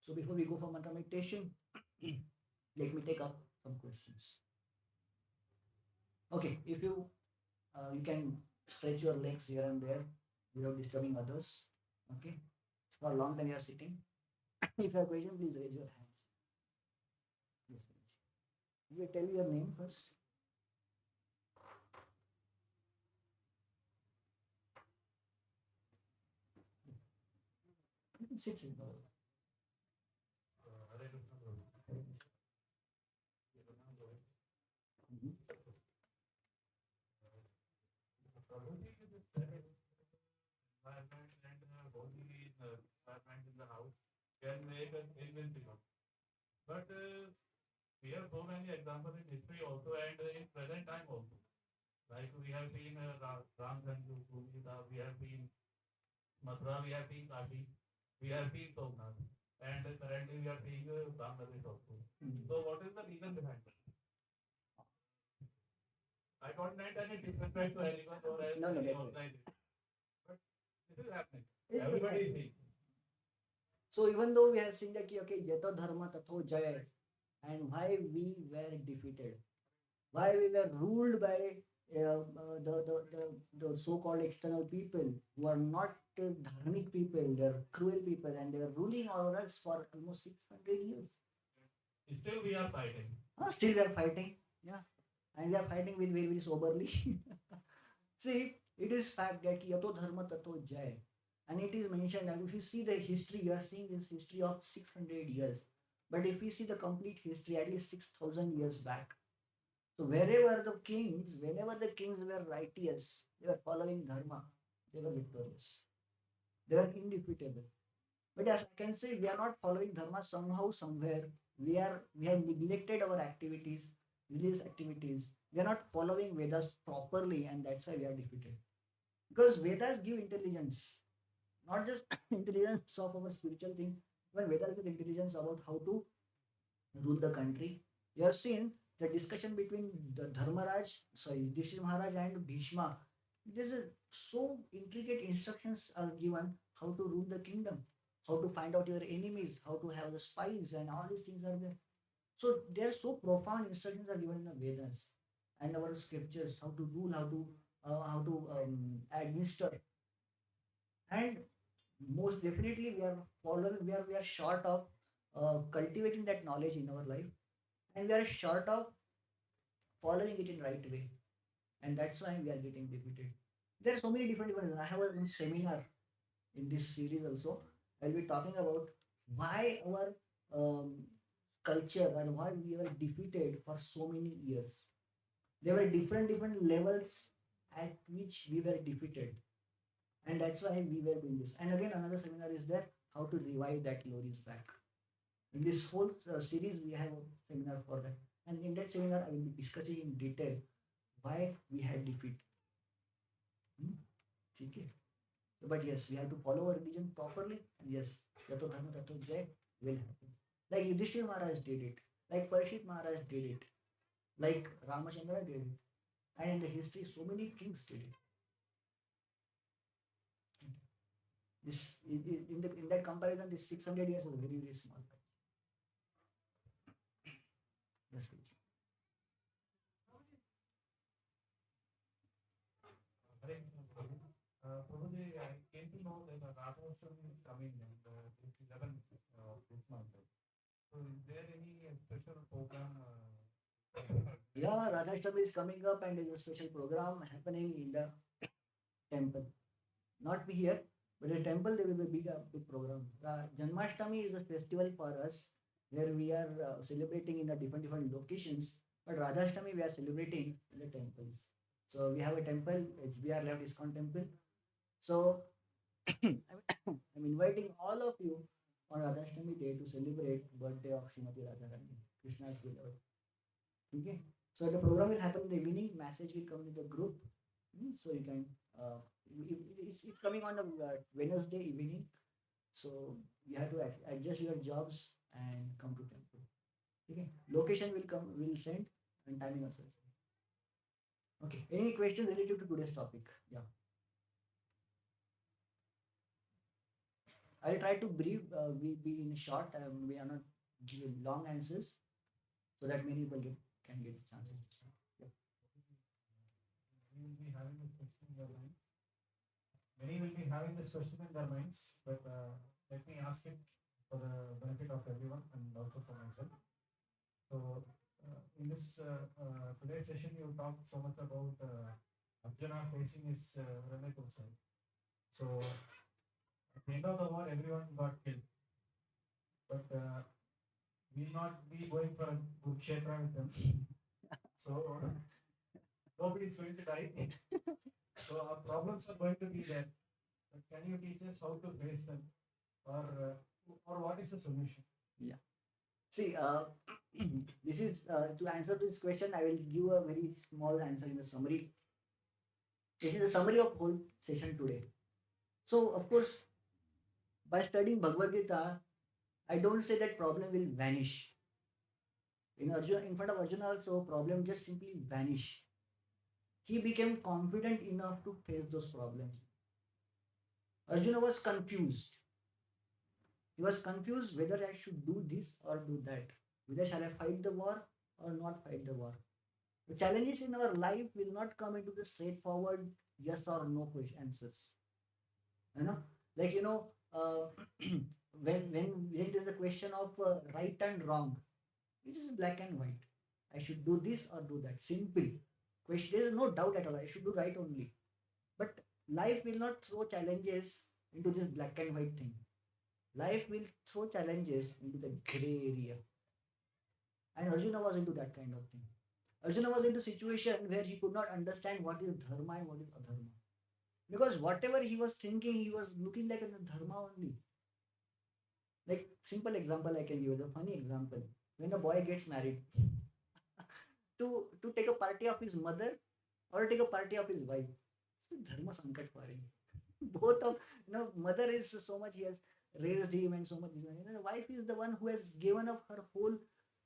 So before we go for mantra meditation, let me take up some questions. Okay, if you can stretch your legs here and there without disturbing others. Okay, for a long time you are sitting. If you have a question, please raise your hands. Yes, please. You will tell your name first. You can sit. Hare Krishna Prabhu. Mhm. Prabhuji, this environment and holy environment in the house can make us invincible. But we have so many examples in history also and in present time also. Like we have seen Ram Chandra, Gita, we have seen Mathura, we have seen Kashi, we have seen Somnath, and currently we are seeing Bangladesh also. Mhm. So what is the reason behind it? I don't need any disrespect to anyone or No, no, any that's right. organization, but this is happening. It's Everybody is happening. seeing. So even though we have seen that okay, yato dharma tatho jaya, and why we were defeated, why we were ruled by the so-called external people who are not dharmic people, they're cruel people, and they were ruling over us for almost 600 years. Still we are fighting. Still we are fighting, yeah, and we are fighting with very, very soberly. See, it is fact that yato dharma tato jay, and it is mentioned that if you see the history, you are seeing this history of 600 years. But if we see the complete history, at least 6,000 years back, so whenever the kings were righteous, they were following dharma, they were victorious. They were indefeatable. But as I can say, we are not following dharma somehow, somewhere. We have neglected our activities, religious activities. We are not following Vedas properly, and that's why we are defeated. Because Vedas give intelligence, not just intelligence of our spiritual thing, but Vedas give intelligence about how to rule the country. You have seen the discussion between the Yudhishthira Maharaj and Bhishma. There's a so intricate instructions are given how to rule the kingdom, how to find out your enemies, how to have the spies, and all these things are there. So there are so profound instructions are given in the Vedas and our scriptures, how to rule, how to administer, and most definitely we are short of cultivating that knowledge in our life, and we are short of following it in right way, and that's why we are getting defeated. There are so many different reasons. I have a seminar in this series also. I'll be talking about why our um, culture and why we were defeated for so many years. There were different levels at which we were defeated, and that's why we were doing this. And again, another seminar is there, how to revive that glories back. In this whole series, we have a seminar for that. And in that seminar, I will be discussing in detail why we had defeat. Hmm? Okay. But yes, we have to follow our religion properly. And yes, Yato Dharma Tato Jai will happen. Like Yudhishthira Maharaj did it. Like Parishit Maharaj did it. Like Ramachandra did it. And in the history, so many kings did it. This in that comparison, this 600 years is very, very small. Yes, please. Hare Krishna Prabhu. Prabhuji, I came to know that Radhashtami is coming and it's 11th this month. So is there any special program? Yeah, Radhashtami is coming up, and there's a special program happening in the temple. Not here, but in temple there will be a big program. Janmashtami is a festival for us where we are celebrating in the different locations. But Radhashtami we are celebrating in the temples. So we have a temple, HBR Left ISKCON temple. So I'm I'm inviting all of you on Radhashtami day to celebrate birthday of Srimati Radharani, Krishna's beloved. Okay. So the program will happen in the evening. Message will come in the group. So you can. It's coming on a Wednesday evening. So you have to adjust your jobs and come to temple. Okay, location will come, will send, and timing also. Okay, any questions related to today's topic? Yeah, I'll try to brief. We be in short. We are not giving long answers so that many people can get chances. Yeah. We will be having this question in their mind. Many will be having this question in their minds, but let me ask it for the benefit of everyone and also for myself. So, in this today's session, you talked so much about Arjuna facing his relative side. So, at the end of the war, everyone got killed, but we'll not be going for a Kurukshetra with them. So, nobody is going to die. So, our problems are going to be there. But can you teach us how to face them, or what is the solution? Yeah. See, this is to answer this question. I will give a very small answer in the summary. This is a summary of whole session today. So, of course, by studying Bhagavad Gita, I don't say that problem will vanish. In Arjuna, in front of Arjuna, also problem just simply vanish. He became confident enough to face those problems. Arjuna was confused. He was confused whether I should do this or do that. Whether shall I fight the war or not fight the war. The challenges in our life will not come into the straightforward yes or no question answers. You know, like when there's a question of right and wrong, it is black and white. I should do this or do that. Simple question. There is no doubt at all. I should do right only. But life will not throw challenges into this black and white thing. Life will throw challenges into the gray area. And Arjuna was into that kind of thing. Arjuna was into a situation where he could not understand what is dharma and what is adharma. Because whatever he was thinking, he was looking like a dharma only. Like simple example I can give, a funny example. When a boy gets married, to take a party of his mother or take a party of his wife, it's a dharma sankat for him. Both of mother is so much he has raised him and so much. The wife is the one who has given up her whole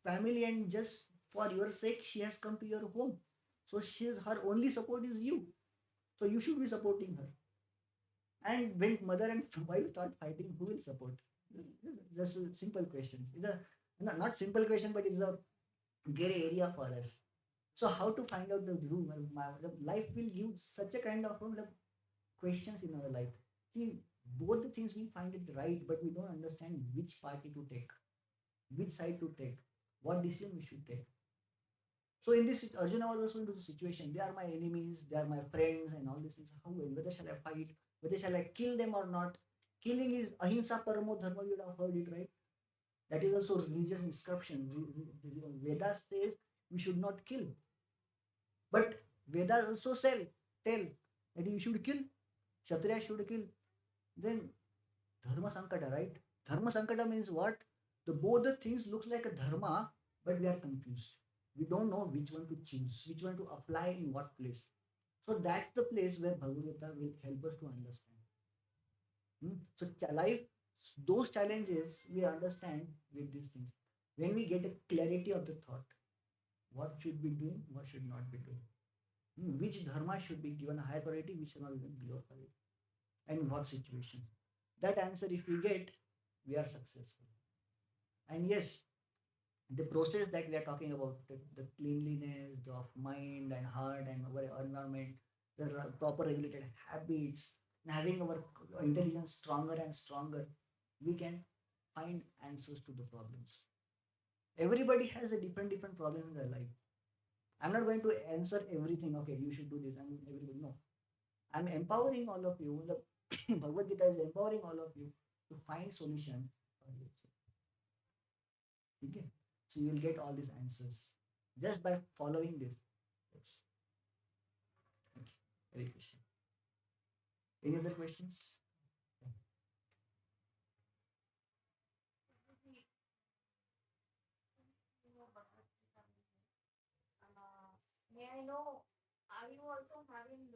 family and just for your sake she has come to your home. So she's her only support is you. So you should be supporting her. And when mother and wife start fighting, who will support? Just a simple question. It's a not simple question, but it's a gray area for us. So how to find out the room? The life will give such a kind of questions in our life. See, both the things we find it right, but we don't understand which party to take, which side to take, what decision we should take. So in this, Arjuna was also into the situation. They are my enemies, they are my friends, and all these things. How whether shall I fight? Whether shall I kill them or not? Killing is ahimsa paramo dharma. You would have heard it, right? That is also religious inscription. Vedas says we should not kill, but Vedas also tell that you should kill. Kshatriya should kill. Then dharma sankata, right? Dharma sankata means what? The both the things looks like a dharma, but we are confused. We don't know which one to choose, which one to apply in what place. So that's the place where Bhagavad Gita will help us to understand. So life, those challenges we understand with these things. When we get a clarity of the thought, what should be doing, what should not be doing. Which dharma should be given a higher priority, which should not be given below priority, and in what situation. That answer, if we get, we are successful. And yes, the process that we are talking about, the cleanliness of mind and heart and our environment, the proper regulated habits, and having our intelligence stronger and stronger, we can find answers to the problems. Everybody has a different problem in their life. I'm not going to answer everything. Okay, you should do this. I'm everybody. No, I'm empowering all of you. The Bhagavad Gita is empowering all of you to find solution for yourself. Okay, so you will get all these answers just by following this steps. Okay, very question. Any other questions? May I know, are you also having